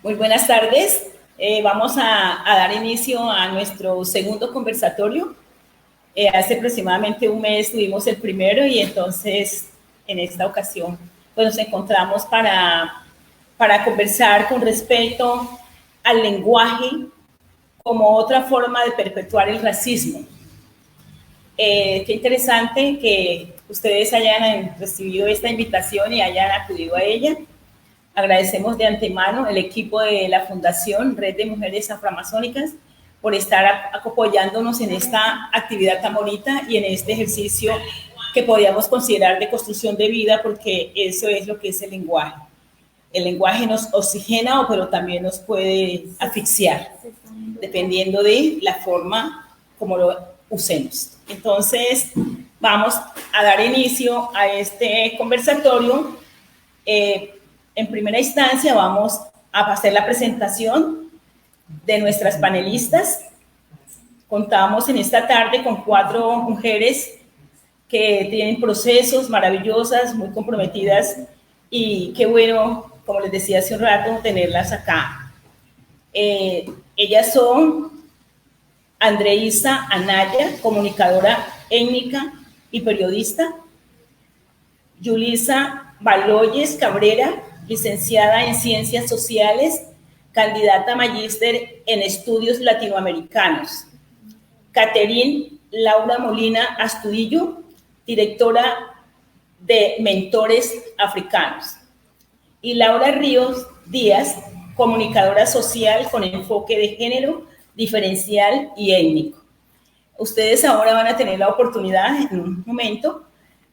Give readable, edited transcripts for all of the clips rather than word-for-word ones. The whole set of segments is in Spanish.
Muy buenas tardes. Vamos a dar inicio a nuestro segundo conversatorio. Hace aproximadamente un mes tuvimos el primero y entonces en esta ocasión pues nos encontramos para conversar con respecto al lenguaje como otra forma de perpetuar el racismo. Qué interesante que ustedes hayan recibido esta invitación y hayan acudido a ella. Agradecemos de antemano el equipo de la Fundación Red de Mujeres Afroamazónicas por estar apoyándonos en esta actividad tan bonita y en este ejercicio que podríamos considerar de construcción de vida, porque eso es lo que es el lenguaje. El lenguaje nos oxigena, pero también nos puede asfixiar, dependiendo de la forma como lo usemos. Entonces, vamos a dar inicio a este conversatorio. En primera instancia vamos a hacer la presentación de nuestras panelistas. Contamos en esta tarde con 4 mujeres que tienen procesos maravillosas, muy comprometidas, y qué bueno, como les decía hace un rato, tenerlas acá. Ellas son Andreisa Anaya, comunicadora étnica y periodista; Yulisa Baloyes Cabrera, licenciada en Ciencias Sociales, candidata a magíster en Estudios Latinoamericanos; Caterine Laura Molina Astudillo, directora de Mentores Africanos; y Laura Ríos Díaz, comunicadora social con enfoque de género, diferencial y étnico. Ustedes ahora van a tener la oportunidad en un momento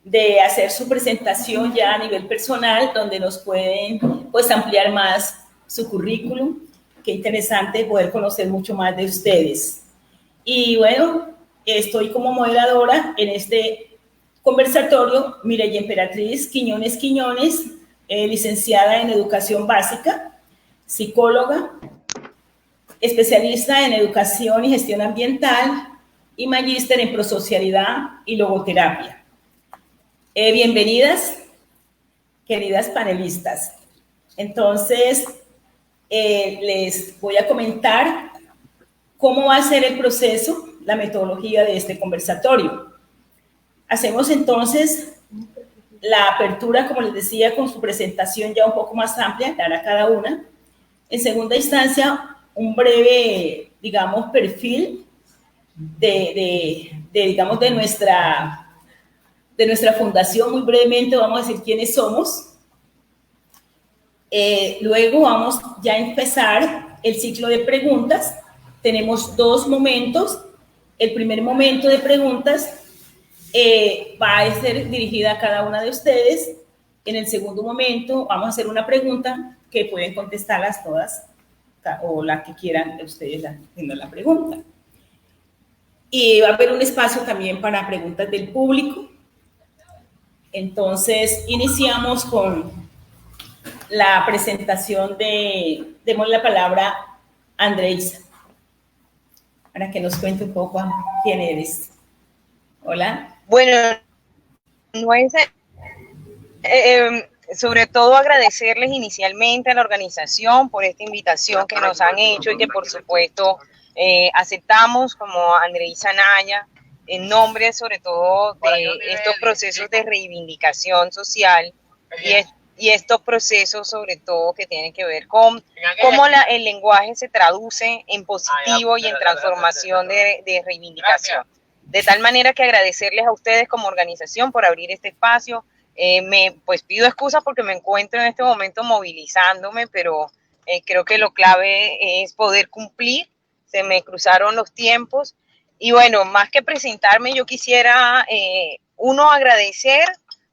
de hacer su presentación ya a nivel personal, donde nos pueden pues ampliar más su currículum. Qué interesante poder conocer mucho más de ustedes. Y bueno, estoy como moderadora en este conversatorio Mireya Emperatriz Quiñones, licenciada en Educación Básica, psicóloga, especialista en Educación y Gestión Ambiental y magíster en Prosocialidad y Logoterapia. Bienvenidas, queridas panelistas. Entonces, les voy a comentar cómo va a ser el proceso, la metodología de este conversatorio. Hacemos entonces la apertura, como les decía, con su presentación ya un poco más amplia, dará cada una. En segunda instancia, un breve, digamos, perfil digamos, de nuestra fundación. Muy brevemente vamos a decir quiénes somos. Luego vamos ya a empezar el ciclo de preguntas. Tenemos 2 momentos. El primer momento de preguntas va a ser dirigida a cada una de ustedes. En el segundo momento vamos a hacer una pregunta que pueden contestarlas todas o la que quieran ustedes haciendo la pregunta. Y va a haber un espacio también para preguntas del público. Entonces, iniciamos con la presentación demos la palabra a Andreisa, para que nos cuente un poco quién eres. Hola. Bueno, no es, sobre todo agradecerles inicialmente a la organización por esta invitación que nos han hecho y que por supuesto aceptamos como Andreisa Anaya, en nombre sobre todo de estos procesos de reivindicación social y estos procesos sobre todo que tienen que ver con cómo el lenguaje se traduce en positivo y en transformación de reivindicación. De tal manera que agradecerles a ustedes como organización por abrir este espacio. Pues pido excusas porque me encuentro en este momento movilizándome, pero creo que lo clave es poder cumplir. Se me cruzaron los tiempos. Y bueno, más que presentarme, yo quisiera, agradecer,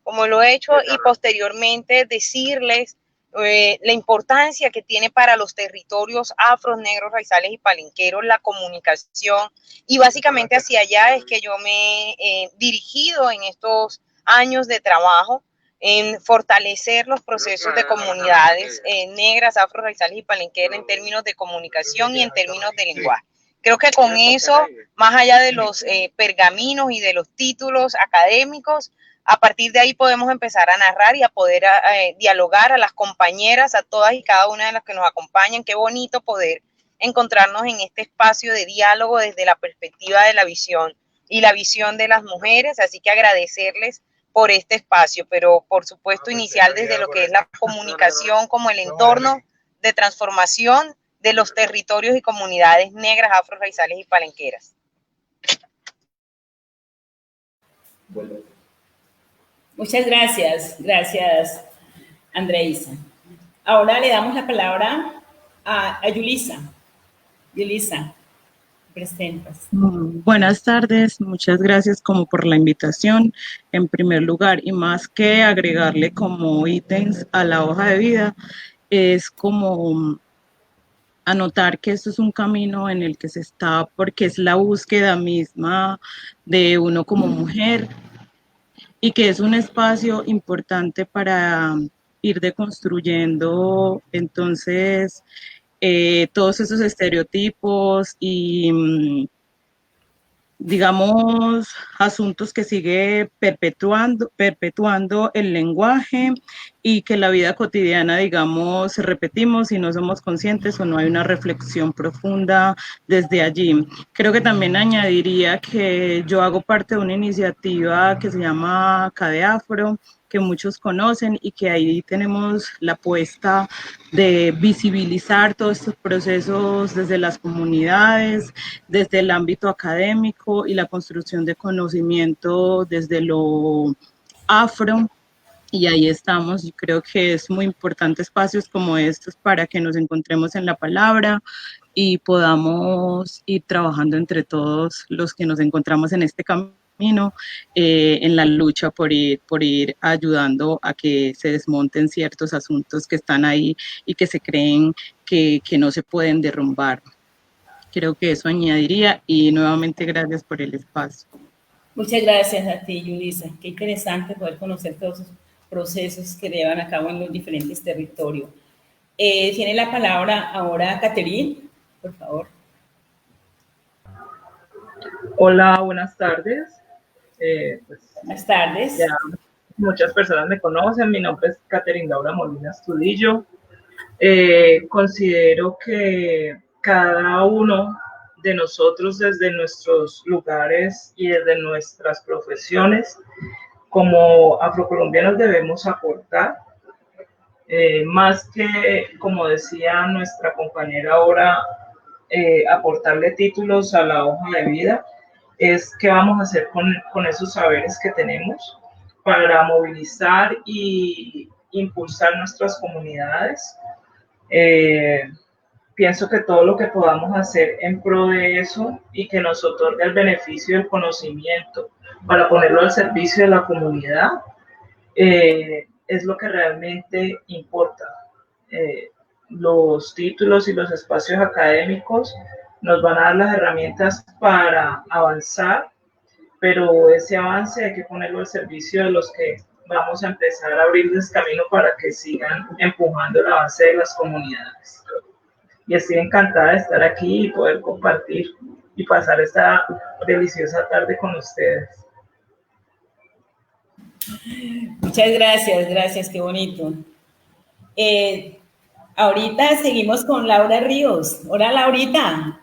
como lo he hecho, y posteriormente decirles la importancia que tiene para los territorios afros, negros, raizales y palenqueros la comunicación, y básicamente hacia allá es que yo me he dirigido en estos años de trabajo, en fortalecer los procesos de comunidades negras, afro, raizales y palenqueras en términos de comunicación y en términos de lenguaje. Creo que con eso, más allá de los pergaminos y de los títulos académicos, A partir de ahí podemos empezar a narrar y a poder dialogar a las compañeras, a todas y cada una de las que nos acompañan. Qué bonito poder encontrarnos en este espacio de diálogo desde la perspectiva de la visión y la visión de las mujeres, así que agradecerles por este espacio, pero por supuesto inicial desde lo que es la comunicación como el entorno de transformación de los territorios y comunidades negras, afro-raizales y palenqueras. Muchas gracias Andreisa. Ahora le damos la palabra a Yulisa. Yulisa, presentas. Buenas tardes, muchas gracias como por la invitación en primer lugar, y más que agregarle como ítems a la hoja de vida, es como anotar que esto es un camino en el que se está, porque es la búsqueda misma de uno como mujer, y que es un espacio importante para ir deconstruyendo entonces todos esos estereotipos y digamos, asuntos que sigue perpetuando el lenguaje, y que la vida cotidiana, digamos, repetimos y no somos conscientes o no hay una reflexión profunda desde allí. Creo que también añadiría que yo hago parte de una iniciativa que se llama CADEAFRO, que muchos conocen, y que ahí tenemos la apuesta de visibilizar todos estos procesos desde las comunidades, desde el ámbito académico y la construcción de conocimiento desde lo afro. Y ahí estamos. Yo creo que es muy importante espacios como estos para que nos encontremos en la palabra y podamos ir trabajando entre todos los que nos encontramos en este camino, en la lucha por ir ayudando a que se desmonten ciertos asuntos que están ahí y que se creen que no se pueden derrumbar. Creo que eso añadiría, y nuevamente gracias por el espacio. Muchas gracias a ti, Yulisa. Qué interesante poder conocer todos esos procesos que llevan a cabo en los diferentes territorios. Tiene la palabra ahora Catherine, por favor. Hola, buenas tardes. Buenas tardes. Ya muchas personas me conocen. Mi nombre es Catherine Laura Molina Astudillo. Considero que cada uno de nosotros, desde nuestros lugares y desde nuestras profesiones, como afrocolombianos, debemos aportar, más que, como decía nuestra compañera ahora, aportarle títulos a la hoja de vida, es qué vamos a hacer con esos saberes que tenemos para movilizar y impulsar nuestras comunidades. Pienso que todo lo que podamos hacer en pro de eso y que nos otorgue el beneficio del conocimiento para ponerlo al servicio de la comunidad, es lo que realmente importa. Los títulos y los espacios académicos nos van a dar las herramientas para avanzar, pero ese avance hay que ponerlo al servicio de los que vamos a empezar a abrirles camino para que sigan empujando el avance de las comunidades. Y estoy encantada de estar aquí y poder compartir y pasar esta deliciosa tarde con ustedes. Muchas gracias, qué bonito. Ahorita seguimos con Laura Ríos. Hola, Laurita.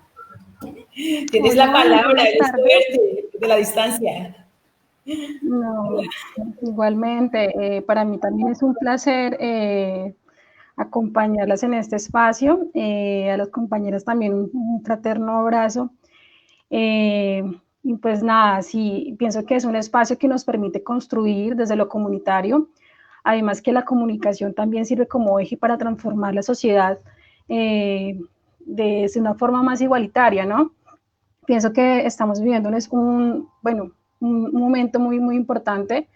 Tienes la palabra, de la distancia. No, igualmente, para mí también es un placer acompañarlas en este espacio, a las compañeras también un fraterno abrazo. Y pues nada, sí, pienso que es un espacio que nos permite construir desde lo comunitario, además que la comunicación también sirve como eje para transformar la sociedad de una forma más igualitaria, ¿no? Pienso que estamos viviendo un momento muy, muy importante,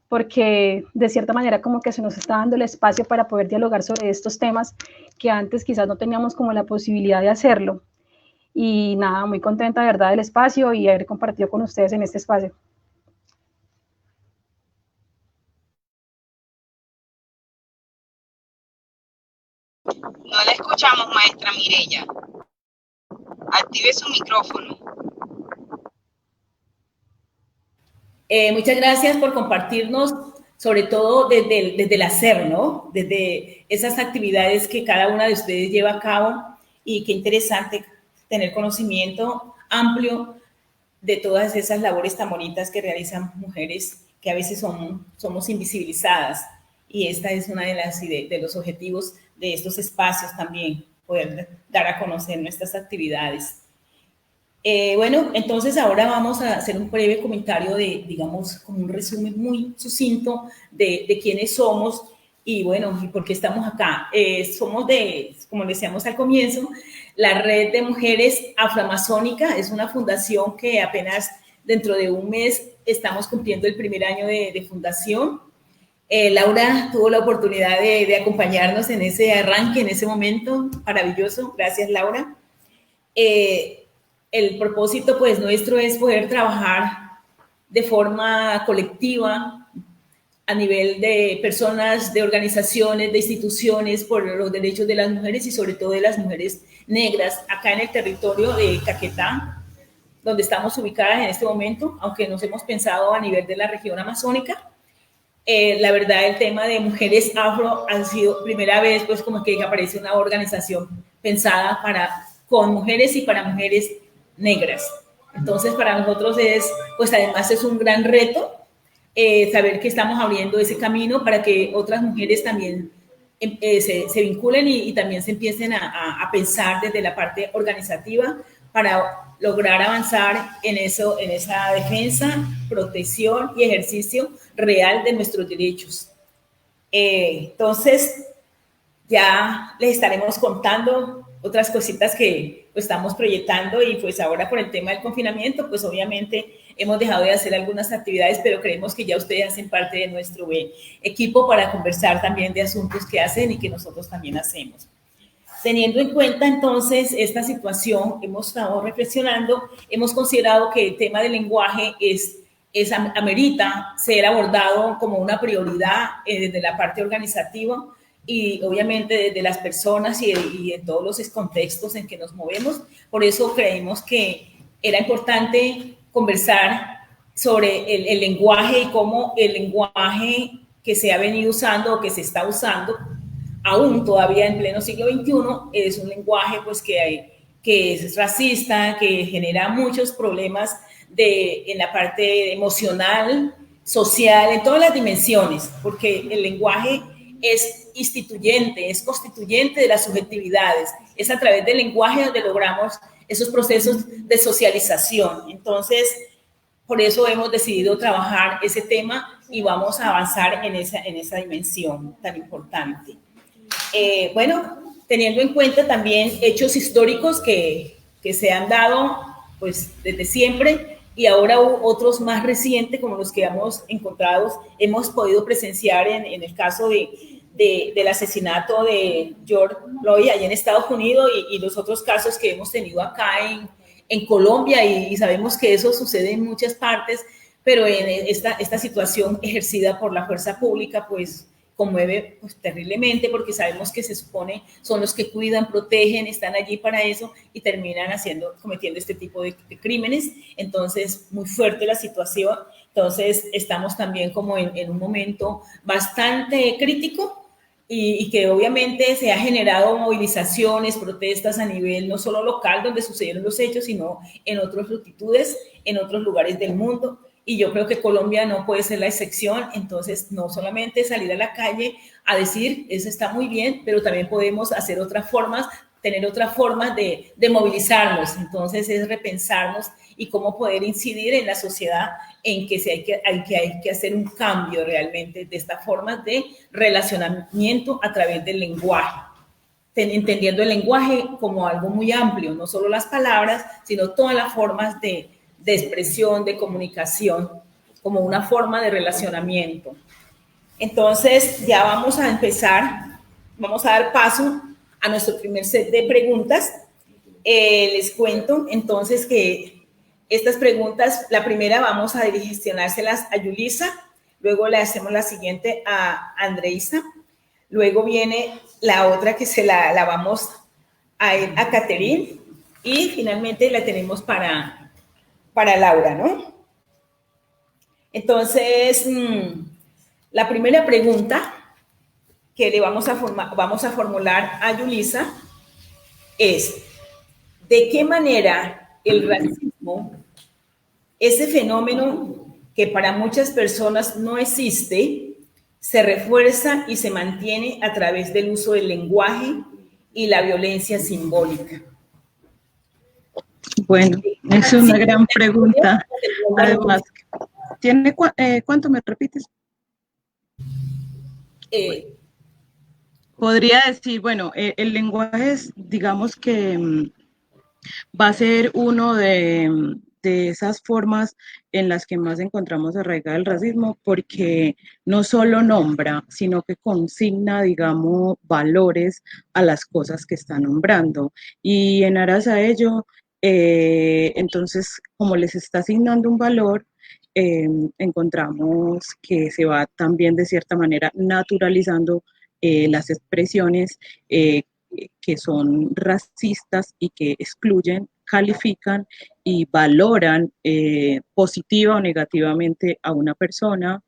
porque de cierta manera como que se nos está dando el espacio para poder dialogar sobre estos temas que antes quizás no teníamos como la posibilidad de hacerlo. Y nada, muy contenta de verdad del espacio y haber compartido con ustedes en este espacio. No la escuchamos, maestra Mireya. Active su micrófono. Muchas gracias por compartirnos, sobre todo desde el hacer, ¿no? Desde esas actividades que cada una de ustedes lleva a cabo, y qué interesante tener conocimiento amplio de todas esas labores tan bonitas que realizan mujeres que a veces somos invisibilizadas. Y esta es una de los objetivos de estos espacios también, poder dar a conocer nuestras actividades. Bueno, entonces ahora vamos a hacer un breve comentario digamos, como un resumen muy sucinto de quiénes somos y, bueno, y por qué estamos acá. Somos como decíamos al comienzo, la Red de Mujeres Afroamazónica. Es una fundación que apenas dentro de un mes estamos cumpliendo el primer año de fundación. Laura tuvo la oportunidad de acompañarnos en ese arranque, en ese momento maravilloso. Gracias, Laura. El propósito, pues, nuestro es poder trabajar de forma colectiva a nivel de personas, de organizaciones, de instituciones por los derechos de las mujeres y sobre todo de las mujeres negras acá en el territorio de Caquetá, donde estamos ubicadas en este momento, aunque nos hemos pensado a nivel de la región amazónica. La verdad, el tema de mujeres afro ha sido primera vez, pues, como que aparece una organización pensada con mujeres y para mujeres negras. Entonces, para nosotros pues además es un gran reto saber que estamos abriendo ese camino para que otras mujeres también se vinculen y también se empiecen a pensar desde la parte organizativa para lograr avanzar en esa defensa, protección y ejercicio real de nuestros derechos. Entonces, ya les estaremos contando otras cositas que pues, estamos proyectando, y pues ahora con el tema del confinamiento, pues obviamente hemos dejado de hacer algunas actividades, pero creemos que ya ustedes hacen parte de nuestro equipo para conversar también de asuntos que hacen y que nosotros también hacemos. Teniendo en cuenta entonces esta situación, hemos estado reflexionando, hemos considerado que el tema del lenguaje amerita ser abordado como una prioridad desde la parte organizativa y obviamente desde las personas y en todos los contextos en que nos movemos. Por eso creímos que era importante conversar sobre el lenguaje y cómo el lenguaje que se ha venido usando o que se está usando aún todavía en pleno siglo XXI es un lenguaje pues que es racista, que genera muchos problemas en la parte emocional, social, en todas las dimensiones, porque el lenguaje es instituyente, es constituyente de las subjetividades. Es a través del lenguaje donde logramos esos procesos de socialización. Entonces, por eso hemos decidido trabajar ese tema y vamos a avanzar en esa dimensión tan importante. Bueno, teniendo en cuenta también hechos históricos que se han dado pues desde siempre, y ahora otros más recientes como los que hemos podido presenciar en el caso del asesinato de George Floyd allá en Estados Unidos y los otros casos que hemos tenido acá en Colombia, y sabemos que eso sucede en muchas partes, pero en esta situación ejercida por la fuerza pública pues conmueve pues, terriblemente, porque sabemos que se supone son los que cuidan, protegen, están allí para eso y terminan cometiendo este tipo de crímenes. Entonces, muy fuerte la situación. Entonces, estamos también como en un momento bastante crítico y que obviamente se ha generado movilizaciones, protestas a nivel no solo local donde sucedieron los hechos, sino en otras latitudes, en otros lugares del mundo. Y yo creo que Colombia no puede ser la excepción. Entonces, no solamente salir a la calle a decir, eso está muy bien, pero también podemos hacer otras formas, tener otras formas de movilizarnos. Entonces, es repensarnos y cómo poder incidir en la sociedad en que hay que hacer un cambio realmente de estas formas de relacionamiento a través del lenguaje. Entendiendo el lenguaje como algo muy amplio, no solo las palabras, sino todas las formas de expresión, de comunicación, como una forma de relacionamiento. Entonces, ya vamos a empezar, vamos a dar paso a nuestro primer set de preguntas. Les cuento entonces que estas preguntas, la primera vamos a direccionárselas a Yulisa, luego le hacemos la siguiente a Andreisa, luego viene la otra que la vamos a ir a Caterine y finalmente la tenemos para Laura, ¿no? Entonces, la primera pregunta que le vamos a formular a Yulisa es, ¿de qué manera el racismo, ese fenómeno que para muchas personas no existe, se refuerza y se mantiene a través del uso del lenguaje y la violencia simbólica? Bueno, es una gran pregunta. Además, ¿cuánto me repites? Podría decir, bueno, el lenguaje es, digamos que va a ser uno de esas formas en las que más encontramos arraigado el racismo, porque no solo nombra, sino que consigna, digamos, valores a las cosas que está nombrando. Y en aras a ello, entonces, como les está asignando un valor, encontramos que se va también de cierta manera naturalizando las expresiones que son racistas y que excluyen, califican y valoran positiva o negativamente a una persona.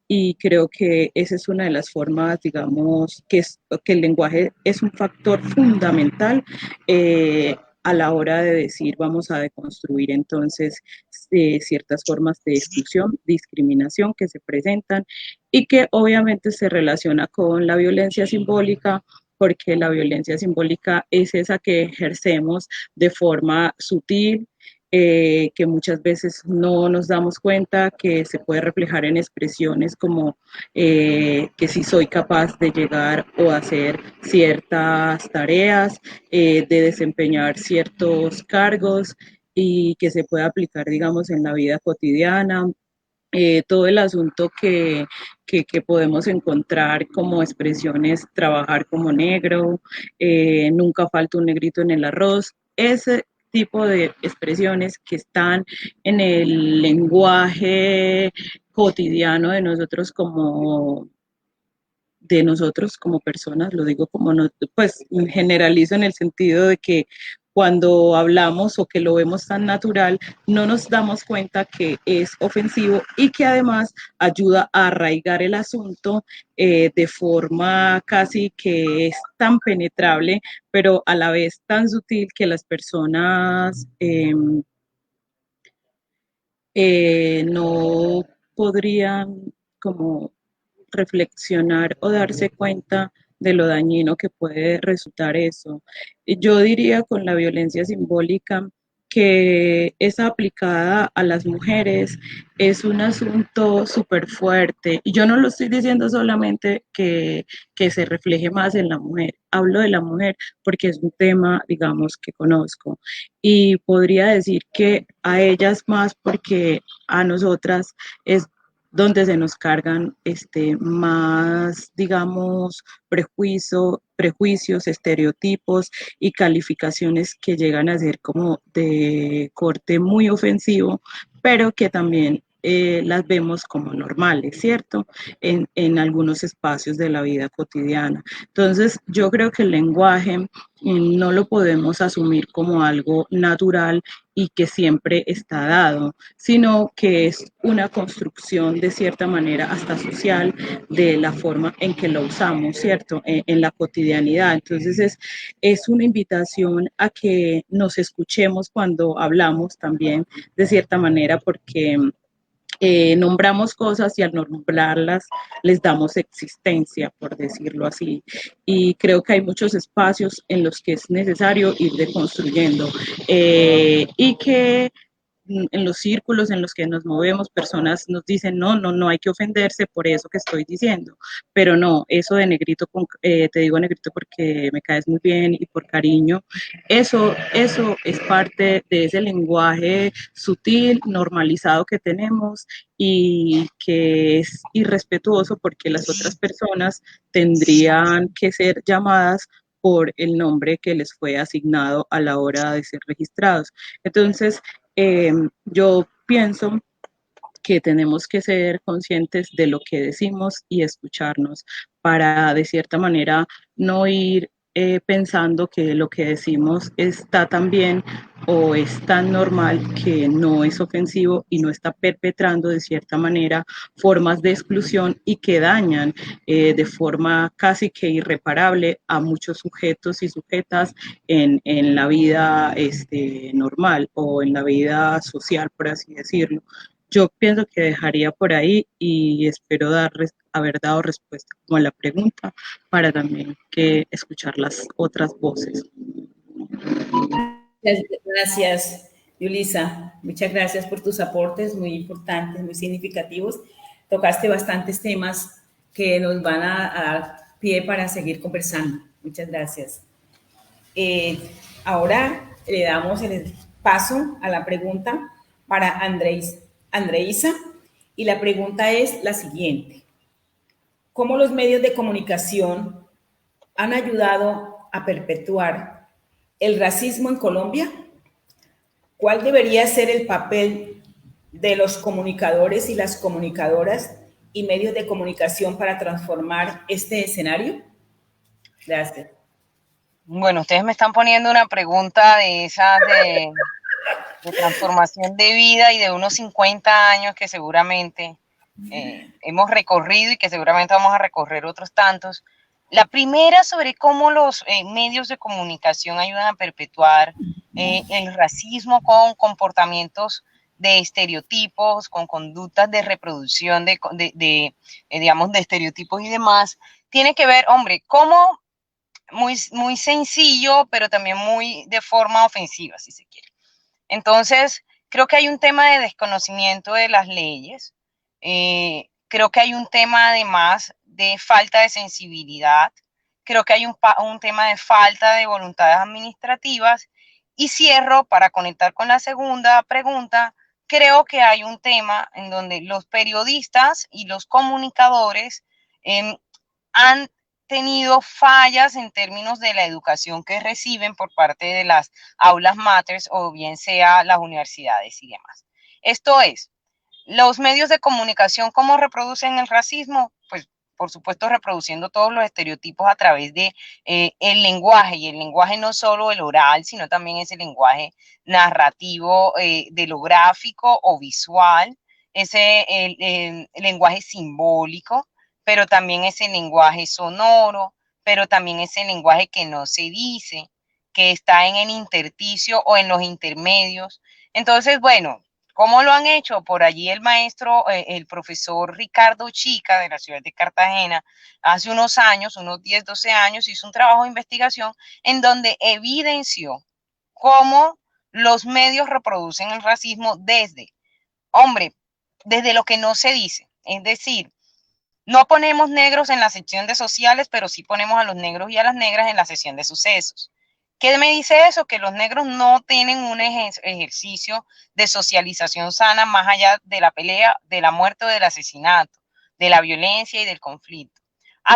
Y creo que esa es una de las formas, digamos, que el lenguaje es un factor fundamental a la hora de decir vamos a deconstruir entonces ciertas formas de exclusión, discriminación que se presentan y que obviamente se relaciona con la violencia simbólica, porque la violencia simbólica es esa que ejercemos de forma sutil, que muchas veces no nos damos cuenta, que se puede reflejar en expresiones como que si soy capaz de llegar o hacer ciertas tareas, de desempeñar ciertos cargos y que se puede aplicar, digamos, en la vida cotidiana. Todo el asunto que podemos encontrar como expresiones, trabajar como negro, nunca falta un negrito en el arroz, ese tipo de expresiones que están en el lenguaje cotidiano de nosotros como personas, lo digo como no, pues generalizo en el sentido de que cuando hablamos o que lo vemos tan natural, no nos damos cuenta que es ofensivo y que además ayuda a arraigar el asunto de forma casi que es tan penetrable, pero a la vez tan sutil que las personas no podrían como reflexionar o darse cuenta de lo dañino que puede resultar eso. Yo diría con la violencia simbólica que es aplicada a las mujeres es un asunto súper fuerte. Y yo no lo estoy diciendo solamente que se refleje más en la mujer, hablo de la mujer porque es un tema, digamos, que conozco. Y podría decir que a ellas más porque a nosotras es donde se nos cargan más, digamos, prejuicios, estereotipos y calificaciones que llegan a ser como de corte muy ofensivo, pero que también las vemos como normales, ¿cierto? En algunos espacios de la vida cotidiana. Entonces, yo creo que el lenguaje no lo podemos asumir como algo natural y que siempre está dado, sino que es una construcción de cierta manera hasta social de la forma en que lo usamos, ¿cierto? En la cotidianidad. Entonces es una invitación a que nos escuchemos cuando hablamos también de cierta manera porque nombramos cosas y al nombrarlas les damos existencia, por decirlo así. Y creo que hay muchos espacios en los que es necesario ir deconstruyendo y que en los círculos en los que nos movemos, personas nos dicen, no hay que ofenderse por eso que estoy diciendo, pero no, eso de negrito, te digo negrito porque me caes muy bien y por cariño, eso es parte de ese lenguaje sutil, normalizado que tenemos y que es irrespetuoso porque las otras personas tendrían que ser llamadas por el nombre que les fue asignado a la hora de ser registrados. Entonces, yo pienso que tenemos que ser conscientes de lo que decimos y escucharnos para, de cierta manera, no ir pensando que lo que decimos está tan bien o es tan normal que no es ofensivo y no está perpetrando de cierta manera formas de exclusión y que dañan de forma casi que irreparable a muchos sujetos y sujetas en la vida normal o en la vida social, por así decirlo. Yo pienso que dejaría por ahí y espero haber dado respuesta como a la pregunta para también que escuchar las otras voces. Gracias, Yulisa. Muchas gracias por tus aportes muy importantes, muy significativos. Tocaste bastantes temas que nos van a dar pie para seguir conversando. Muchas gracias. Ahora le damos el paso a la pregunta para Andreisa, y la pregunta es la siguiente. ¿Cómo los medios de comunicación han ayudado a perpetuar el racismo en Colombia? ¿Cuál debería ser el papel de los comunicadores y las comunicadoras y medios de comunicación para transformar este escenario? Gracias. Bueno, ustedes me están poniendo una pregunta de esas de transformación de vida y de unos 50 años que seguramente hemos recorrido y que seguramente vamos a recorrer otros tantos. La primera sobre cómo los medios de comunicación ayudan a perpetuar el racismo con comportamientos de estereotipos, con conductas de reproducción digamos, de estereotipos y demás, tiene que ver, hombre, cómo muy sencillo, pero también muy de forma ofensiva, si se quiere. Entonces, creo que hay un tema de desconocimiento de las leyes. Creo que hay un tema además de falta de sensibilidad. Creo que hay un tema de falta de voluntades administrativas. Y cierro para conectar con la segunda pregunta. Creo que hay un tema en donde los periodistas y los comunicadores han tenido fallas en términos de la educación que reciben por parte de las aulas magnas o bien sea las universidades y demás. Esto es, los medios de comunicación, ¿cómo reproducen el racismo? Pues, por supuesto, reproduciendo todos los estereotipos a través de el lenguaje, y el lenguaje no solo el oral, sino también ese lenguaje narrativo de lo gráfico o visual, el lenguaje simbólico, pero también ese lenguaje sonoro, pero también ese lenguaje que no se dice, que está en el intersticio o en los intermedios. Entonces, bueno, ¿cómo lo han hecho? Por allí el maestro, el profesor Ricardo Chica de la ciudad de Cartagena, hace unos años, unos 10, 12 años, hizo un trabajo de investigación en donde evidenció cómo los medios reproducen el racismo desde lo que no se dice. Es decir, no ponemos negros en la sección de sociales, pero sí ponemos a los negros y a las negras en la sección de sucesos. ¿Qué me dice eso? Que los negros no tienen un ejercicio de socialización sana más allá de la pelea, de la muerte o del asesinato, de la violencia y del conflicto.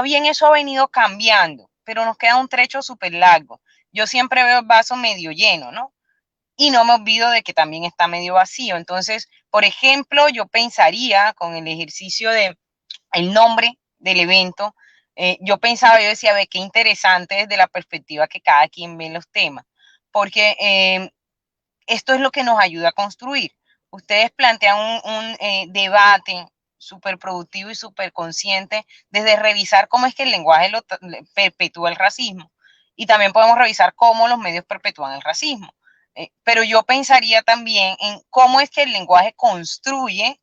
Bien, eso ha venido cambiando, pero nos queda un trecho súper largo. Yo siempre veo el vaso medio lleno, ¿no? Y no me olvido de que también está medio vacío. Entonces, por ejemplo, yo pensaría con el ejercicio de el nombre del evento, yo decía, ve, qué interesante desde la perspectiva que cada quien ve los temas, porque esto es lo que nos ayuda a construir. Ustedes plantean un debate súper productivo y súper consciente desde revisar cómo es que el lenguaje perpetúa el racismo, y también podemos revisar cómo los medios perpetúan el racismo. Pero yo pensaría también en cómo es que el lenguaje construye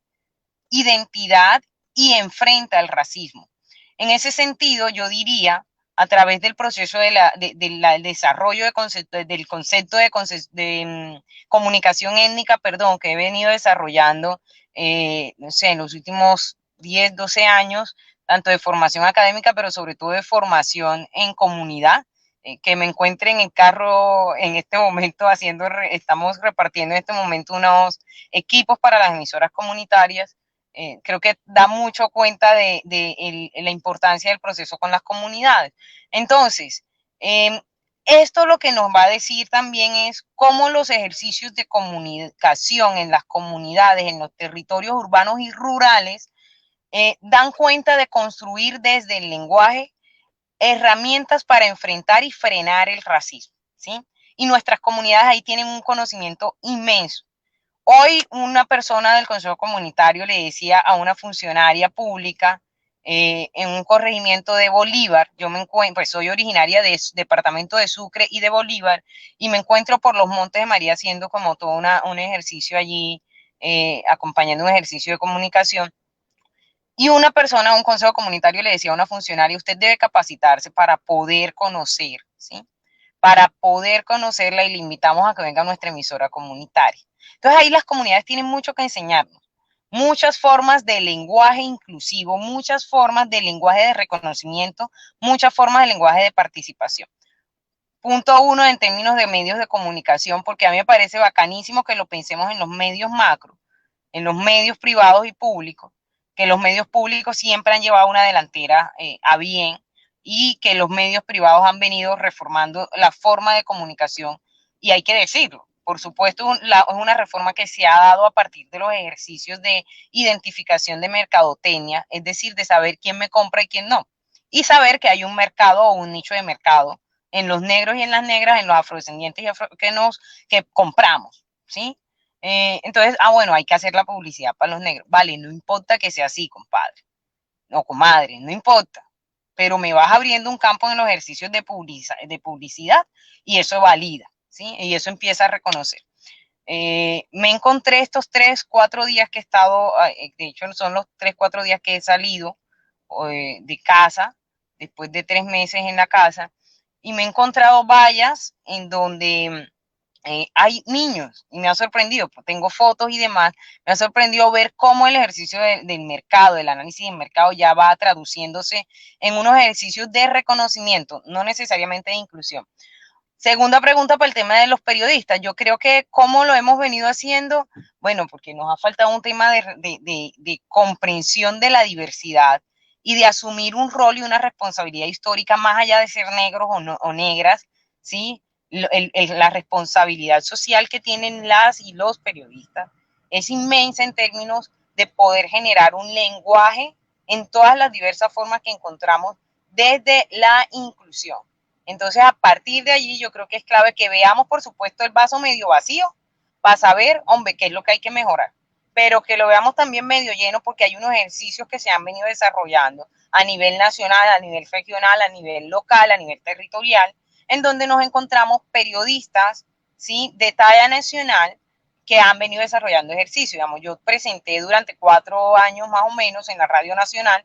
identidad y enfrenta el racismo. En ese sentido, yo diría, a través del proceso del desarrollo del concepto de comunicación étnica, que he venido desarrollando, no sé, en los últimos 10, 12 años, tanto de formación académica, pero sobre todo de formación en comunidad, que me encuentre en el carro en este momento estamos repartiendo en este momento unos equipos para las emisoras comunitarias. Creo que da mucho cuenta de la importancia del proceso con las comunidades. Entonces, esto lo que nos va a decir también es cómo los ejercicios de comunicación en las comunidades, en los territorios urbanos y rurales, dan cuenta de construir desde el lenguaje herramientas para enfrentar y frenar el racismo, ¿sí? Y nuestras comunidades ahí tienen un conocimiento inmenso. Hoy una persona del Consejo Comunitario le decía a una funcionaria pública en un corregimiento de Bolívar, yo me encuentro, pues soy originaria del departamento de Sucre y de Bolívar, y me encuentro por los Montes de María haciendo como todo un ejercicio allí, acompañando un ejercicio de comunicación, y una persona, un consejo comunitario le decía a una funcionaria, usted debe capacitarse para poder conocer, ¿sí? Para poder conocerla, y le invitamos a que venga a nuestra emisora comunitaria. Entonces ahí las comunidades tienen mucho que enseñarnos, muchas formas de lenguaje inclusivo, muchas formas de lenguaje de reconocimiento, muchas formas de lenguaje de participación. Punto uno en términos de medios de comunicación, porque a mí me parece bacanísimo que lo pensemos en los medios macro, en los medios privados y públicos, que los medios públicos siempre han llevado una delantera a bien, y que los medios privados han venido reformando la forma de comunicación, y hay que decirlo. Por supuesto, es una reforma que se ha dado a partir de los ejercicios de identificación de mercadotecnia, es decir, de saber quién me compra y quién no, y saber que hay un mercado o un nicho de mercado en los negros y en las negras, en los afrodescendientes y que compramos, ¿sí? Entonces, bueno, hay que hacer la publicidad para los negros. Vale, no importa que sea así, compadre. No, comadre, no importa. Pero me vas abriendo un campo en los ejercicios de publicidad, y eso valida, ¿sí? Y eso empieza a reconocer. Me encontré estos 3, 4 días que he estado, de hecho son los 3, 4 días que he salido de casa, después de 3 meses en la casa, y me he encontrado vallas en donde hay niños, y me ha sorprendido, pues tengo fotos y demás, me ha sorprendido ver cómo el ejercicio del mercado, del análisis del mercado, ya va traduciéndose en unos ejercicios de reconocimiento, no necesariamente de inclusión. Segunda pregunta para el tema de los periodistas. Yo creo que cómo lo hemos venido haciendo, bueno, porque nos ha faltado un tema de comprensión de la diversidad y de asumir un rol y una responsabilidad histórica más allá de ser negros o negras, ¿sí? La responsabilidad social que tienen las y los periodistas es inmensa en términos de poder generar un lenguaje en todas las diversas formas que encontramos desde la inclusión. Entonces, a partir de allí, yo creo que es clave que veamos, por supuesto, el vaso medio vacío para saber, hombre, qué es lo que hay que mejorar, pero que lo veamos también medio lleno, porque hay unos ejercicios que se han venido desarrollando a nivel nacional, a nivel regional, a nivel local, a nivel territorial, en donde nos encontramos periodistas, ¿sí?, de talla nacional que han venido desarrollando ejercicios. Digamos, yo presenté durante 4 años más o menos en la Radio Nacional,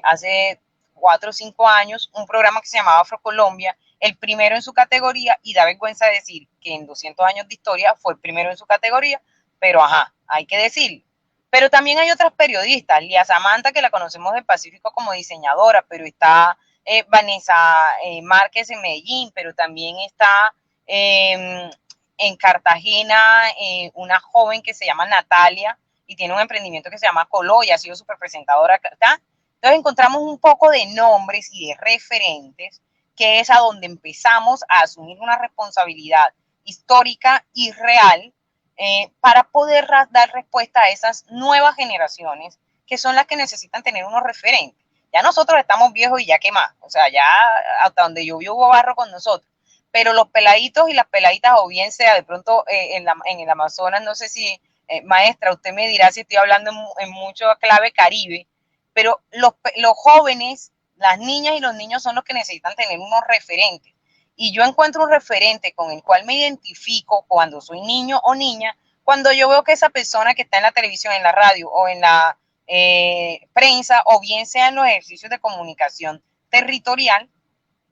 hace 4 o 5 años, un programa que se llamaba Afrocolombia, el primero en su categoría, y da vergüenza decir que en 200 años de historia fue el primero en su categoría, pero ajá, hay que decirlo. Pero también hay otras periodistas, Lía Samantha, que la conocemos del Pacífico como diseñadora, pero está Vanessa Márquez en Medellín, pero también está en Cartagena una joven que se llama Natalia y tiene un emprendimiento que se llama Colo y ha sido súper presentadora acá. Entonces encontramos un poco de nombres y de referentes, que es a donde empezamos a asumir una responsabilidad histórica y real para poder dar respuesta a esas nuevas generaciones que son las que necesitan tener unos referentes. Ya nosotros estamos viejos y ya qué más, o sea, ya hasta donde llovió hubo barro con nosotros, pero los peladitos y las peladitas, o bien sea de pronto en el Amazonas, no sé si, maestra, usted me dirá si estoy hablando en mucho clave caribe, pero los jóvenes, las niñas y los niños son los que necesitan tener unos referentes. Y yo encuentro un referente con el cual me identifico cuando soy niño o niña, cuando yo veo que esa persona que está en la televisión, en la radio o en la prensa, o bien sea en los ejercicios de comunicación territorial,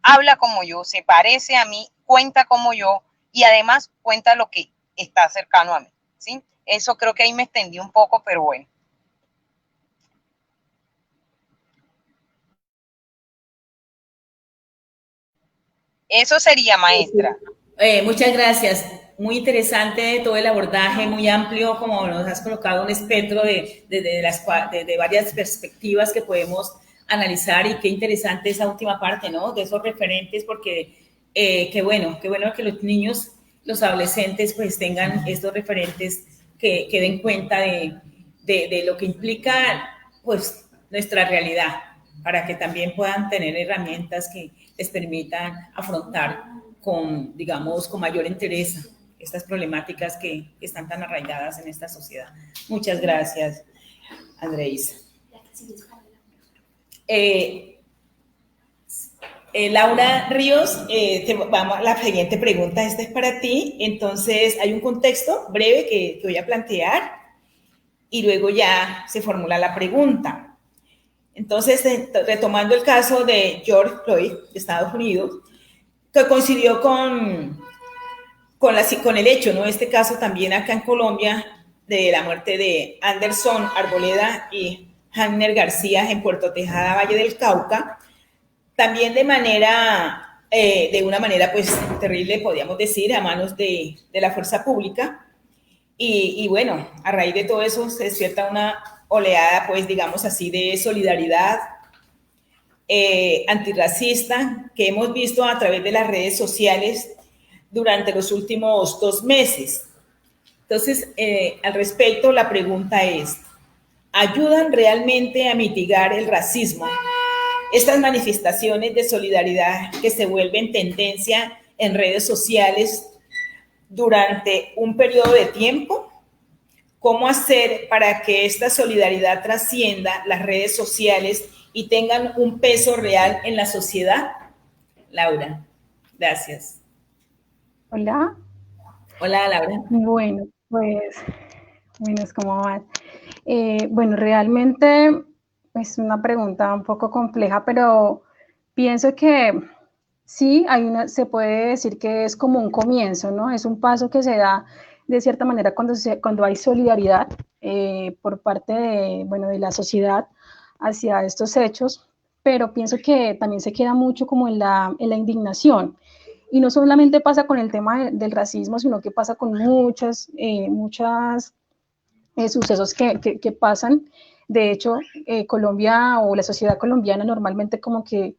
habla como yo, se parece a mí, cuenta como yo, y además cuenta lo que está cercano a mí, ¿sí? Eso creo que ahí me extendí un poco, pero bueno. Eso sería, maestra. Muchas gracias. Muy interesante todo el abordaje, muy amplio, como nos has colocado un espectro de varias perspectivas que podemos analizar, y qué interesante esa última parte, ¿no? De esos referentes, porque qué bueno que los niños, los adolescentes, pues tengan estos referentes que den cuenta de lo que implica, pues, nuestra realidad. para que también puedan tener herramientas que les permitan afrontar con, digamos, con mayor entereza estas problemáticas que están tan arraigadas en esta sociedad. Muchas gracias, Andreisa. Laura Ríos, vamos a la siguiente pregunta. Esta es para ti. Entonces, hay un contexto breve que voy a plantear y luego ya se formula la pregunta. Entonces, retomando el caso de George Floyd, de Estados Unidos, que coincidió con el hecho, ¿no? Este caso también acá en Colombia, de la muerte de Anderson Arboleda y Hanner García en Puerto Tejada, Valle del Cauca, también de una manera pues terrible, podríamos decir, a manos de la fuerza pública. Y bueno, a raíz de todo eso se despierta una oleada, pues digamos así, de solidaridad antirracista que hemos visto a través de las redes sociales durante los últimos 2 meses. Entonces, al respecto, la pregunta es, ¿ayudan realmente a mitigar el racismo estas manifestaciones de solidaridad que se vuelven tendencia en redes sociales durante un periodo de tiempo? ¿Cómo hacer para que esta solidaridad trascienda las redes sociales y tengan un peso real en la sociedad? Laura, gracias. Hola. Hola, Laura. Bueno, pues, ¿cómo vas? Bueno, realmente es una pregunta un poco compleja, pero pienso que sí, se puede decir que es como un comienzo, ¿no? Es un paso que se da de cierta manera cuando hay solidaridad por parte de la sociedad hacia estos hechos, pero pienso que también se queda mucho como en la indignación. Y no solamente pasa con el tema del racismo, sino que pasa con muchas sucesos que pasan. De hecho, Colombia o la sociedad colombiana normalmente como que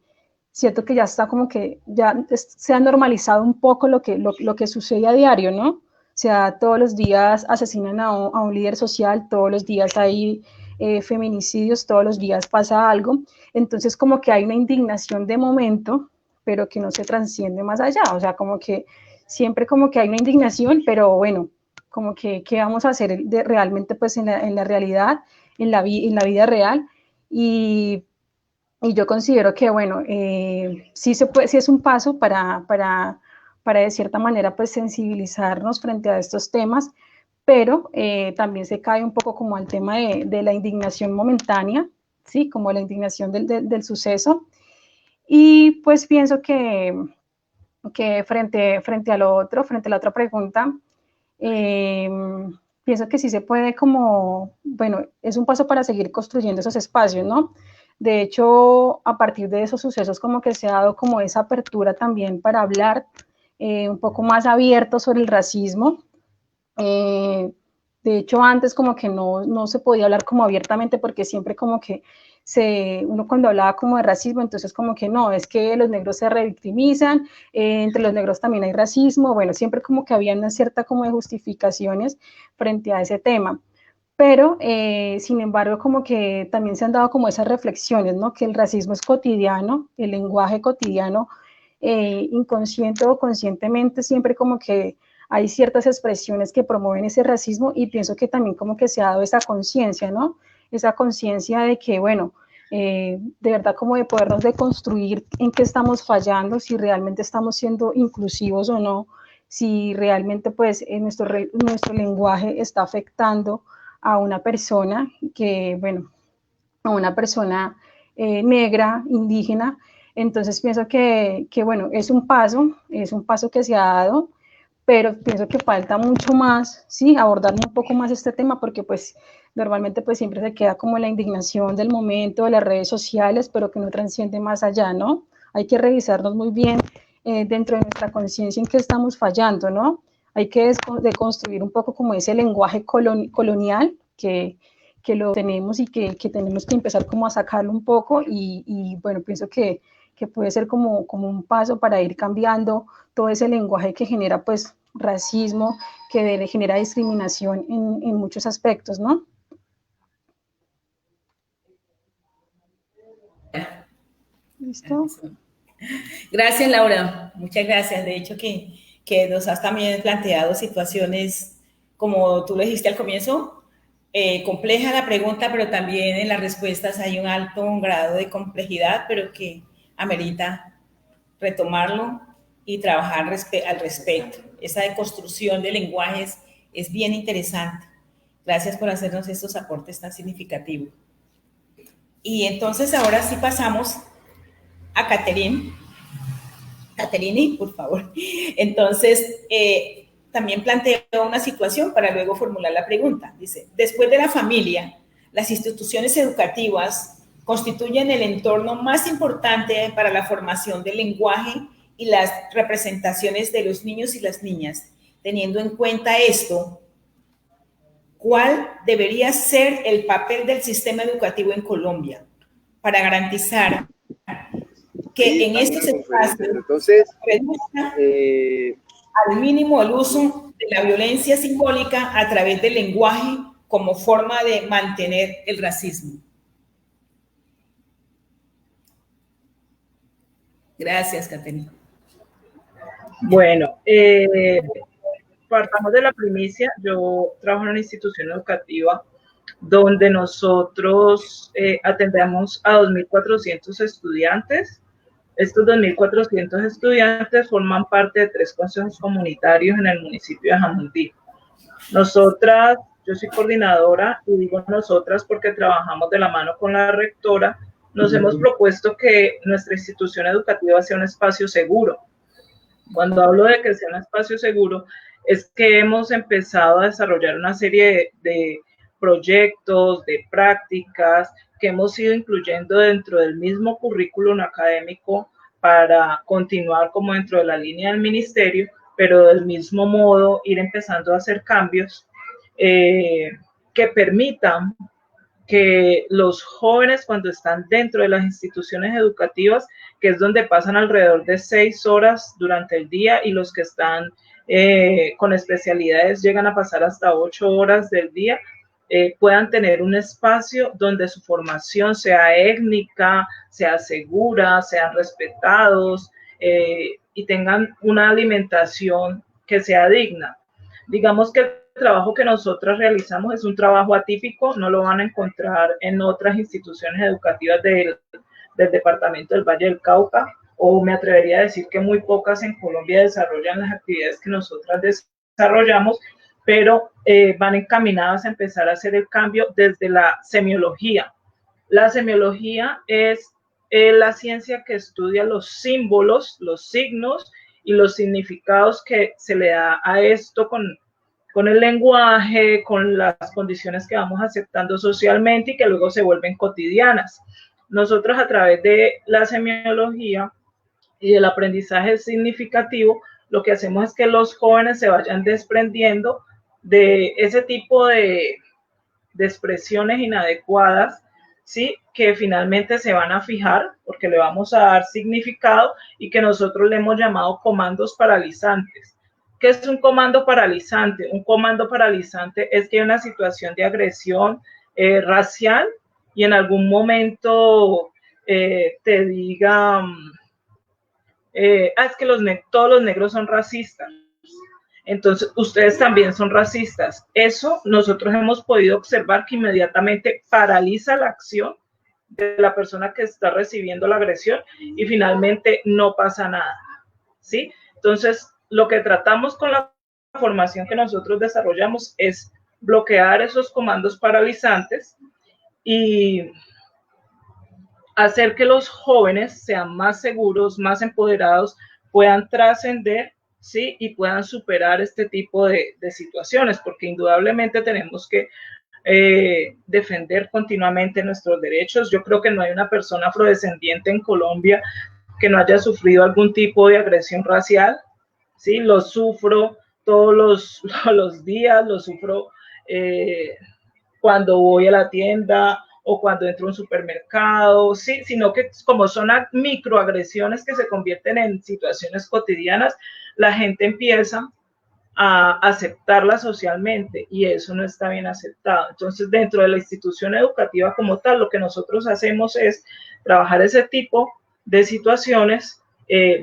siento que ya está como que ya se ha normalizado un poco lo que sucede a diario, ¿no? O sea, todos los días asesinan a un líder social, todos los días hay feminicidios, todos los días pasa algo. Entonces como que hay una indignación de momento, pero que no se trasciende más allá. O sea, como que siempre como que hay una indignación, pero bueno, como que qué vamos a hacer realmente pues en la realidad, en la vida real. Y yo considero que, bueno, sí es un paso para de cierta manera pues sensibilizarnos frente a estos temas, pero también se cae un poco como al tema de la indignación momentánea, ¿sí? Como la indignación del suceso. Y pues pienso que frente a la otra pregunta, pienso que sí se puede como, bueno, es un paso para seguir construyendo esos espacios, ¿no? De hecho, a partir de esos sucesos como que se ha dado como esa apertura también para hablar un poco más abierto sobre el racismo. De hecho, antes como que no se podía hablar como abiertamente porque siempre como que uno cuando hablaba como de racismo, entonces como que no, es que los negros se revictimizan, entre los negros también hay racismo, bueno, siempre como que había una cierta como de justificaciones frente a ese tema. Pero, sin embargo, como que también se han dado como esas reflexiones, ¿no? Que el racismo es cotidiano, el lenguaje cotidiano, inconsciente o conscientemente, siempre como que hay ciertas expresiones que promueven ese racismo y pienso que también como que se ha dado esa conciencia, ¿no? Esa conciencia de que, bueno, de verdad como de podernos deconstruir en qué estamos fallando, si realmente estamos siendo inclusivos o no, si realmente pues nuestro lenguaje está afectando a una persona que, bueno, a una persona negra, indígena. Entonces pienso que, bueno, es un paso que se ha dado, pero pienso que falta mucho más, sí, abordar un poco más este tema, porque pues normalmente pues siempre se queda como la indignación del momento, de las redes sociales, pero que no trasciende más allá, ¿no? Hay que revisarnos muy bien dentro de nuestra conciencia en qué estamos fallando, ¿no? Hay que deconstruir un poco como ese lenguaje colonial que lo tenemos y que tenemos que empezar como a sacarlo un poco y bueno, pienso que puede ser como un paso para ir cambiando todo ese lenguaje que genera pues racismo, que genera discriminación en muchos aspectos, ¿no? ¿Listo? Gracias, Laura. Muchas gracias. De hecho, que nos has también planteado situaciones, como tú lo dijiste al comienzo, compleja la pregunta, pero también en las respuestas hay un alto grado de complejidad, pero que amerita retomarlo y trabajar al respecto. Esa deconstrucción de lenguajes es bien interesante. Gracias por hacernos estos aportes tan significativos. Y entonces ahora sí pasamos a Caterini, por favor. Entonces, también planteo una situación para luego formular la pregunta. Dice, después de la familia, las instituciones educativas constituyen el entorno más importante para la formación del lenguaje y las representaciones de los niños y las niñas. Teniendo en cuenta esto, ¿cuál debería ser el papel del sistema educativo en Colombia para garantizar que sí, en estos espacios entonces, reduzca al mínimo el uso de la violencia simbólica a través del lenguaje como forma de mantener el racismo? Gracias, Caterina. Bueno, partamos de la primicia. Yo trabajo en una institución educativa donde nosotros atendemos a 2.400 estudiantes. Estos 2.400 estudiantes forman parte de 3 consejos comunitarios en el municipio de Jamundí. Nosotras, yo soy coordinadora y digo nosotras porque trabajamos de la mano con la rectora, nos hemos propuesto que nuestra institución educativa sea un espacio seguro. Cuando hablo de que sea un espacio seguro, es que hemos empezado a desarrollar una serie de proyectos, de prácticas que hemos ido incluyendo dentro del mismo currículum académico para continuar como dentro de la línea del ministerio, pero del mismo modo ir empezando a hacer cambios que permitan que los jóvenes cuando están dentro de las instituciones educativas, que es donde pasan alrededor de 6 horas durante el día, y los que están con especialidades llegan a pasar hasta 8 horas del día, puedan tener un espacio donde su formación sea étnica, sea segura, sean respetados y tengan una alimentación que sea digna. Digamos que el trabajo que nosotros realizamos es un trabajo atípico, no lo van a encontrar en otras instituciones educativas del departamento del Valle del Cauca, o me atrevería a decir que muy pocas en Colombia desarrollan las actividades que nosotras desarrollamos, pero van encaminadas a empezar a hacer el cambio desde la semiología. La semiología es la ciencia que estudia los símbolos, los signos y los significados que se le da a esto con el lenguaje, con las condiciones que vamos aceptando socialmente y que luego se vuelven cotidianas. Nosotros a través de la semiología y del aprendizaje significativo, lo que hacemos es que los jóvenes se vayan desprendiendo de ese tipo de expresiones inadecuadas, ¿sí? Que finalmente se van a fijar porque le vamos a dar significado y que nosotros le hemos llamado comandos paralizantes. ¿Qué es un comando paralizante? Un comando paralizante es que hay una situación de agresión racial y en algún momento te diga, es que todos los negros son racistas. Entonces, ustedes también son racistas. Eso nosotros hemos podido observar que inmediatamente paraliza la acción de la persona que está recibiendo la agresión y finalmente no pasa nada, ¿sí? Entonces, lo que tratamos con la formación que nosotros desarrollamos es bloquear esos comandos paralizantes y hacer que los jóvenes sean más seguros, más empoderados, puedan trascender, ¿sí? Y puedan superar este tipo de situaciones, porque indudablemente tenemos que defender continuamente nuestros derechos. Yo creo que no hay una persona afrodescendiente en Colombia que no haya sufrido algún tipo de agresión racial, ¿sí? Lo sufro todos los días, lo sufro cuando voy a la tienda o cuando entro a un supermercado, sí, sino que como son microagresiones que se convierten en situaciones cotidianas, la gente empieza a aceptarla socialmente y eso no está bien aceptado. Entonces, dentro de la institución educativa como tal, lo que nosotros hacemos es trabajar ese tipo de situaciones,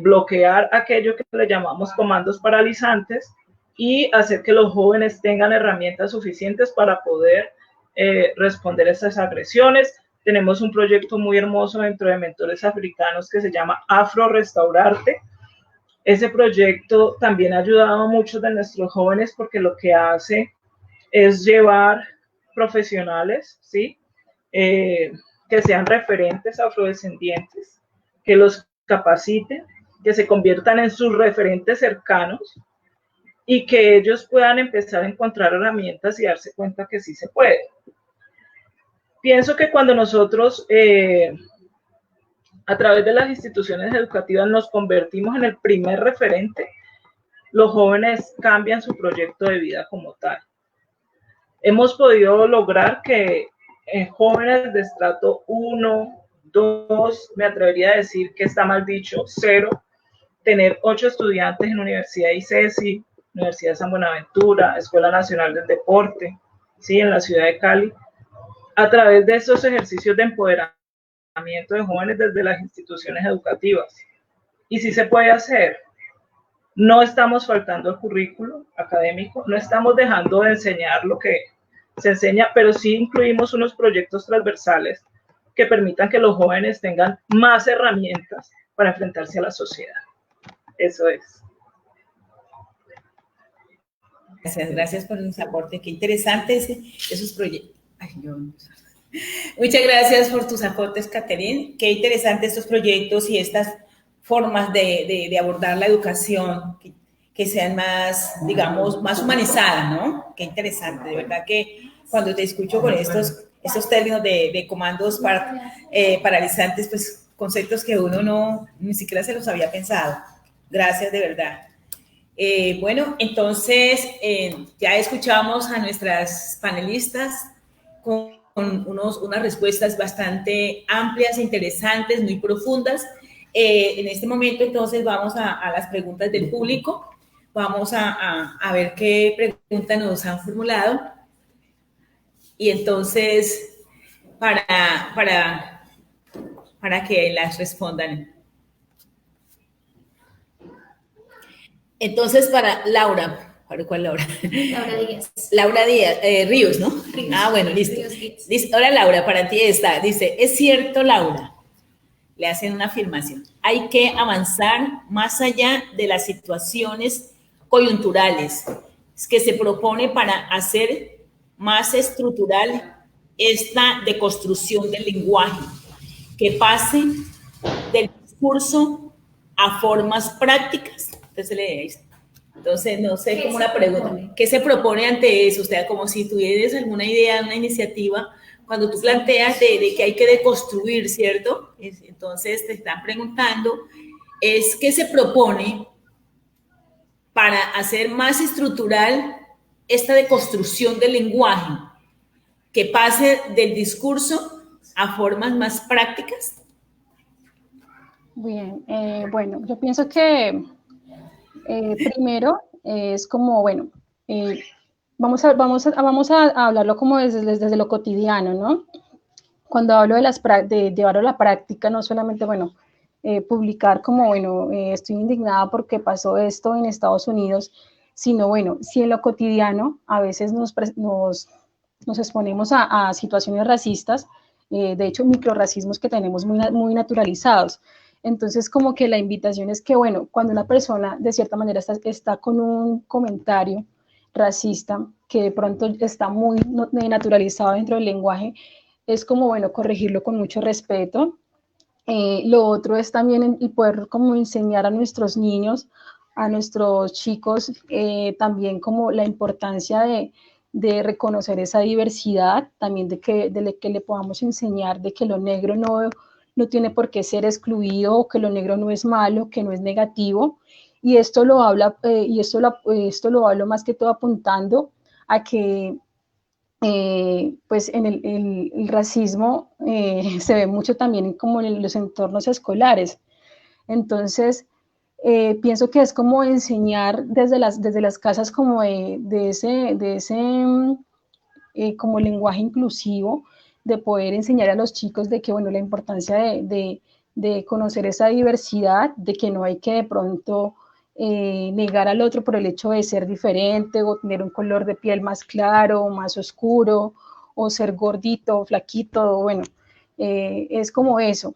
bloquear aquello que le llamamos comandos paralizantes y hacer que los jóvenes tengan herramientas suficientes para poder responder a estas agresiones. Tenemos un proyecto muy hermoso dentro de Mentores Africanos que se llama Afro Restaurarte. Ese proyecto también ha ayudado a muchos de nuestros jóvenes porque lo que hace es llevar profesionales, ¿sí? Que sean referentes afrodescendientes, que los capaciten, que se conviertan en sus referentes cercanos y que ellos puedan empezar a encontrar herramientas y darse cuenta que sí se puede. Pienso que cuando nosotros, a través de las instituciones educativas, nos convertimos en el primer referente, los jóvenes cambian su proyecto de vida como tal. Hemos podido lograr que jóvenes de estrato 1, 2, me atrevería a decir que está mal dicho, 0, tener 8 estudiantes en Universidad ICESI, Universidad de San Buenaventura, Escuela Nacional del Deporte, ¿sí? En la ciudad de Cali, a través de esos ejercicios de empoderamiento de jóvenes desde las instituciones educativas. Y sí se puede hacer. No estamos faltando al currículo académico, no estamos dejando de enseñar lo que se enseña, pero sí incluimos unos proyectos transversales que permitan que los jóvenes tengan más herramientas para enfrentarse a la sociedad. Eso es. Gracias por el aporte. Qué interesante esos proyectos. Muchas gracias por tus aportes, Catherine. Qué interesante estos proyectos y estas formas de abordar la educación que sean más, digamos, más humanizadas, ¿no? Qué interesante, de verdad que cuando te escucho con estos términos de comandos paralizantes, pues conceptos que uno ni siquiera se los había pensado. Gracias, de verdad. Bueno, entonces ya escuchamos a nuestras panelistas con unas respuestas bastante amplias, interesantes, muy profundas. En este momento, entonces, vamos a las preguntas del público. Vamos a ver qué preguntas nos han formulado. Y entonces, para que las respondan. Entonces, para Laura, ¿para cuál Laura? Laura Díaz. Laura Díaz, Ríos, ¿no? Ríos. Ah, bueno, listo. Dice, ahora Laura, para ti está. Dice, es cierto, Laura. Le hacen una afirmación. Hay que avanzar más allá de las situaciones coyunturales que se propone para hacer más estructural esta deconstrucción del lenguaje, que pase del discurso a formas prácticas. Entonces, no sé, como una pregunta. ¿Qué se propone ante eso? O sea, como si tuvieras alguna idea, una iniciativa, cuando tú planteas de que hay que deconstruir, ¿cierto? Entonces, te están preguntando, ¿qué se propone para hacer más estructural esta deconstrucción del lenguaje, que pase del discurso a formas más prácticas? Bien, bueno, yo pienso que primero es como, bueno, vamos a hablarlo como desde lo cotidiano, ¿no? Cuando hablo de llevarlo a la práctica, no solamente, bueno, publicar como, bueno, estoy indignada porque pasó esto en Estados Unidos, sino, bueno, si en lo cotidiano a veces nos exponemos a situaciones racistas, de hecho, microrracismos que tenemos muy naturalizados. Entonces, como que la invitación es que, bueno, cuando una persona de cierta manera está con un comentario racista que de pronto está muy naturalizado dentro del lenguaje, es como, bueno, corregirlo con mucho respeto. Lo otro es también el poder como enseñar a nuestros niños, a nuestros chicos, también como la importancia de reconocer esa diversidad, también de que le podamos enseñar de que lo negro no tiene por qué ser excluido, que lo negro no es malo, que no es negativo, y esto lo habla, esto lo hablo más que todo apuntando a que pues en el racismo se ve mucho también como en los entornos escolares. Entonces, pienso que es como enseñar desde las casas como de ese como lenguaje inclusivo, de poder enseñar a los chicos de que, bueno, la importancia de de conocer esa diversidad, de que no hay que de pronto negar al otro por el hecho de ser diferente o tener un color de piel más claro, más oscuro, o ser gordito, flaquito, bueno, es como eso.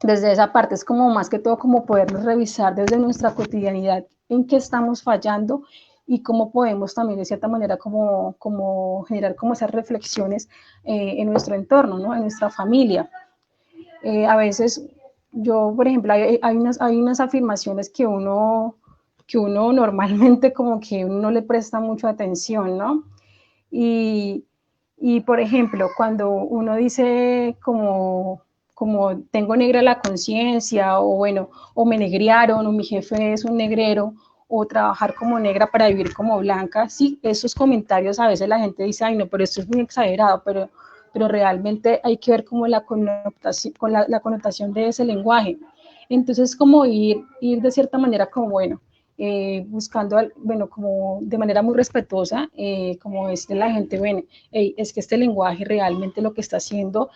Desde esa parte es como más que todo como podernos revisar desde nuestra cotidianidad en qué estamos fallando y cómo podemos también de cierta manera como generar como esas reflexiones en nuestro entorno, ¿no? En nuestra familia. A veces yo, por ejemplo, hay unas afirmaciones que uno normalmente como que uno no le presta mucha atención, ¿no? Y, y por ejemplo, cuando uno dice como tengo negra la conciencia, o bueno, o me negrearon, o mi jefe es un negrero, o trabajar como negra para vivir como blanca, sí, esos comentarios a veces la gente dice, ay no, pero esto es muy exagerado, pero realmente hay que ver como la connotación de ese lenguaje. Entonces, como ir de cierta manera como, bueno, buscando, bueno, como de manera muy respetuosa, como decirle a la gente, bueno, hey, es que este lenguaje realmente lo que está haciendo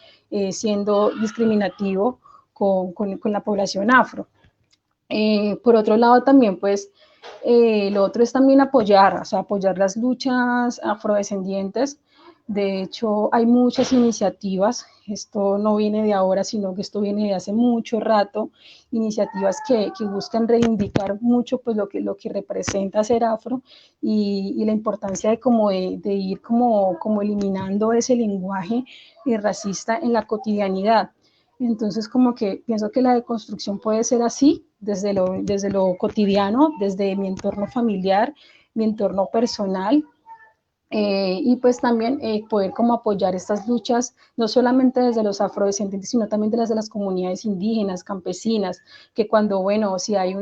siendo discriminativo con la población afro. Por otro lado, también, pues, lo otro es también apoyar, o sea, apoyar las luchas afrodescendientes. De hecho, hay muchas iniciativas, esto no viene de ahora, sino que esto viene de hace mucho rato, iniciativas que buscan reivindicar mucho pues lo que representa ser afro y la importancia de, como de ir como eliminando ese lenguaje racista en la cotidianidad. Entonces, como que pienso que la deconstrucción puede ser así, desde lo cotidiano, desde mi entorno familiar, mi entorno personal, y pues también poder como apoyar estas luchas, no solamente desde los afrodescendientes, sino también de las comunidades indígenas, campesinas, que cuando, bueno, si hay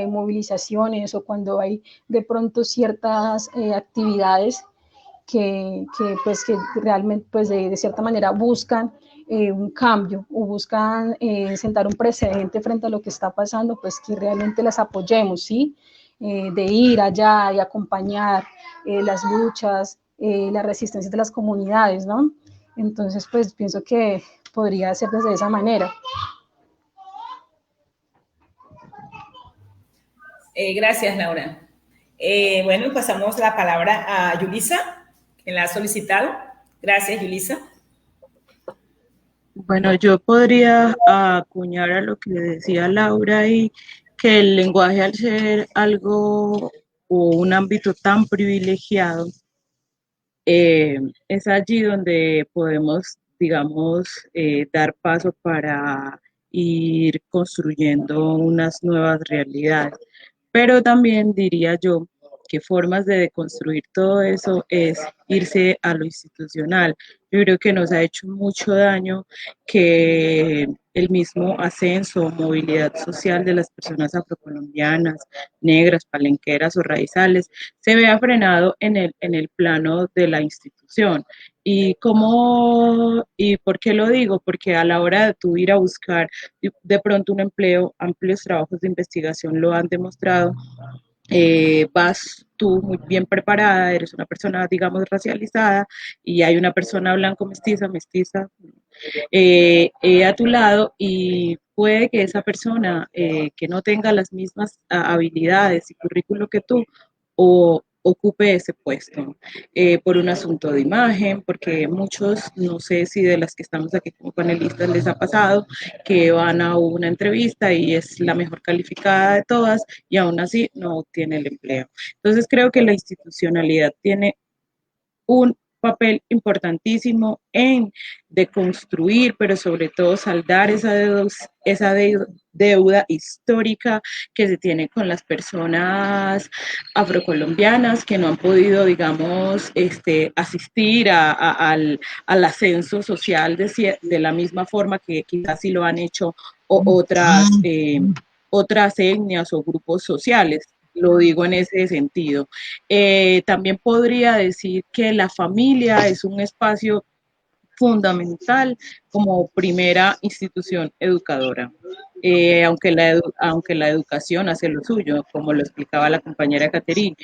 movilizaciones o cuando hay de pronto ciertas actividades pues, que realmente pues, de cierta manera buscan un cambio o buscan sentar un precedente frente a lo que está pasando, pues que realmente las apoyemos, ¿sí? De ir allá y acompañar las luchas, las resistencias de las comunidades, ¿no? Entonces, pues pienso que podría ser desde esa manera. Gracias, Laura. Bueno, pasamos la palabra a Yulisa, que la ha solicitado. Gracias, Yulisa. Bueno, yo podría acuñar a lo que decía Laura y que el lenguaje, al ser algo o un ámbito tan privilegiado, es allí donde podemos, digamos, dar paso para ir construyendo unas nuevas realidades. Pero también diría yo que formas de deconstruir todo eso es irse a lo institucional. Yo creo que nos ha hecho mucho daño que el mismo ascenso, movilidad social de las personas afrocolombianas, negras, palenqueras o raizales, se vea frenado en el plano de la institución. ¿Y por qué lo digo? Porque a la hora de tú ir a buscar de pronto un empleo, amplios trabajos de investigación lo han demostrado, vas tú muy bien preparada, eres una persona, digamos, racializada, y hay una persona blanco mestiza, a tu lado, y puede que esa persona que no tenga las mismas habilidades y currículo que tú, o ocupe ese puesto por un asunto de imagen, porque muchos, no sé si de las que estamos aquí como panelistas les ha pasado, que van a una entrevista y es la mejor calificada de todas y aún así no obtiene el empleo. Entonces creo que la institucionalidad tiene un papel importantísimo en deconstruir, pero sobre todo saldar esa deuda histórica que se tiene con las personas afrocolombianas que no han podido, digamos, asistir al ascenso social de la misma forma que quizás sí lo han hecho otras etnias o grupos sociales. Lo digo en ese sentido. También podría decir que la familia es un espacio fundamental como primera institución educadora. Aunque la educación hace lo suyo, como lo explicaba la compañera Caterine,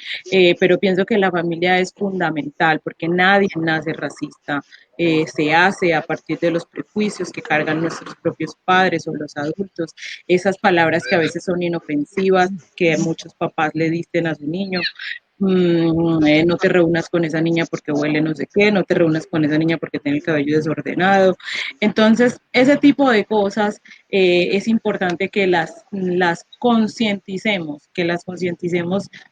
pero pienso que la familia es fundamental porque nadie nace racista, se hace a partir de los prejuicios que cargan nuestros propios padres o los adultos, esas palabras que a veces son inofensivas, que muchos papás le dicen a su niño, no te reúnas con esa niña porque huele no sé qué, no te reúnas con esa niña porque tiene el cabello desordenado. Entonces, ese tipo de cosas es importante que las concienticemos,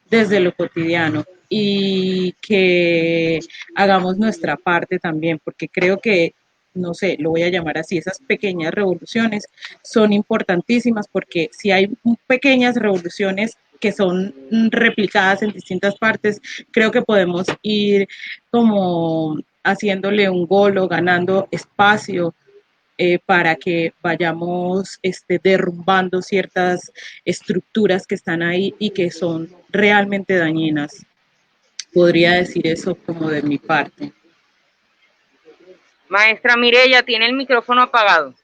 desde lo cotidiano y que hagamos nuestra parte también, porque creo que, no sé, lo voy a llamar así, esas pequeñas revoluciones son importantísimas porque si hay pequeñas revoluciones que son replicadas en distintas partes, creo que podemos ir como haciéndole un gol o ganando espacio para que vayamos derrumbando ciertas estructuras que están ahí y que son realmente dañinas. Podría decir eso como de mi parte. Maestra Mireya, tiene el micrófono apagado.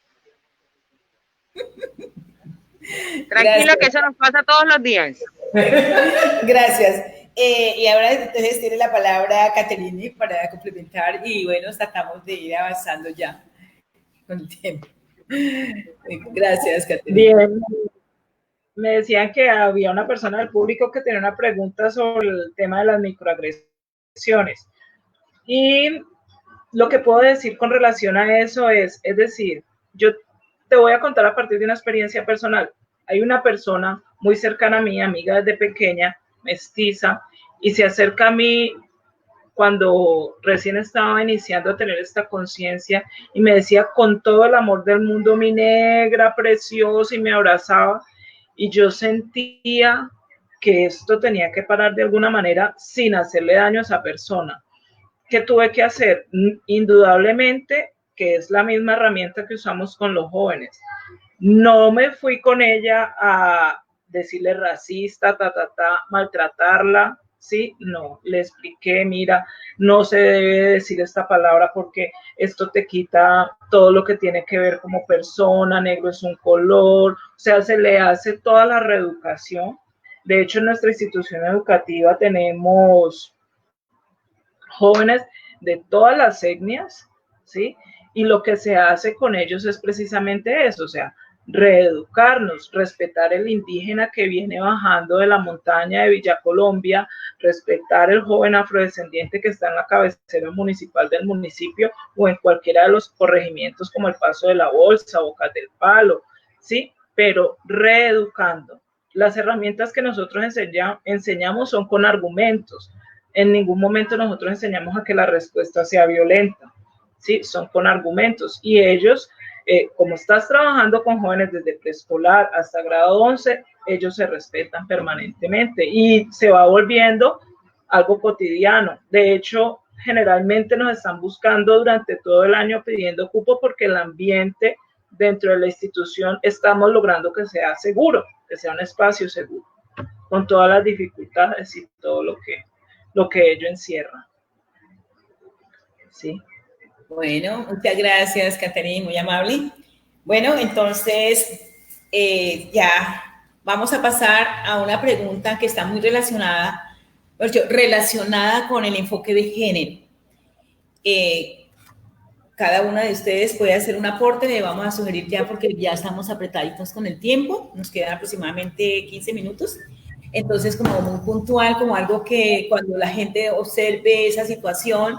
Tranquilo, que eso nos pasa todos los días. Gracias. Y ahora entonces tiene la palabra Caterine para complementar y bueno, tratamos de ir avanzando ya con el tiempo. Gracias, Caterine. Bien. Me decían que había una persona del público que tenía una pregunta sobre el tema de las microagresiones. Y lo que puedo decir con relación a eso es decir, yo te voy a contar a partir de una experiencia personal. Hay una persona muy cercana a mí, amiga desde pequeña, mestiza, y se acerca a mí cuando recién estaba iniciando a tener esta conciencia y me decía con todo el amor del mundo, mi negra, preciosa, y me abrazaba. Y yo sentía que esto tenía que parar de alguna manera sin hacerle daño a esa persona. ¿Qué tuve que hacer? Indudablemente que es la misma herramienta que usamos con los jóvenes. No me fui con ella a decirle racista, maltratarla, ¿sí? No, le expliqué, mira, no se debe decir esta palabra porque esto te quita todo lo que tiene que ver como persona, negro es un color, o sea, se le hace toda la reeducación. De hecho, en nuestra institución educativa tenemos jóvenes de todas las etnias, ¿sí? Y lo que se hace con ellos es precisamente eso, o sea, reeducarnos, respetar el indígena que viene bajando de la montaña de Villa Colombia, respetar el joven afrodescendiente que está en la cabecera municipal del municipio o en cualquiera de los corregimientos como el Paso de la Bolsa, Bocas del Palo, ¿sí? Pero reeducando. Las herramientas que nosotros enseñamos son con argumentos. En ningún momento nosotros enseñamos a que la respuesta sea violenta, ¿sí? Son con argumentos. Y ellos, como estás trabajando con jóvenes desde preescolar hasta grado 11, ellos se respetan permanentemente y se va volviendo algo cotidiano. De hecho, generalmente nos están buscando durante todo el año pidiendo cupo porque el ambiente dentro de la institución estamos logrando que sea seguro, que sea un espacio seguro, con todas las dificultades y todo lo que ello encierra. Sí. Bueno, muchas gracias, Caterine, muy amable. Bueno, entonces ya vamos a pasar a una pregunta que está muy relacionada con el enfoque de género. Cada una de ustedes puede hacer un aporte, le vamos a sugerir ya porque ya estamos apretaditos con el tiempo, nos quedan aproximadamente 15 minutos. Entonces, como muy puntual, como algo que cuando la gente observe esa situación,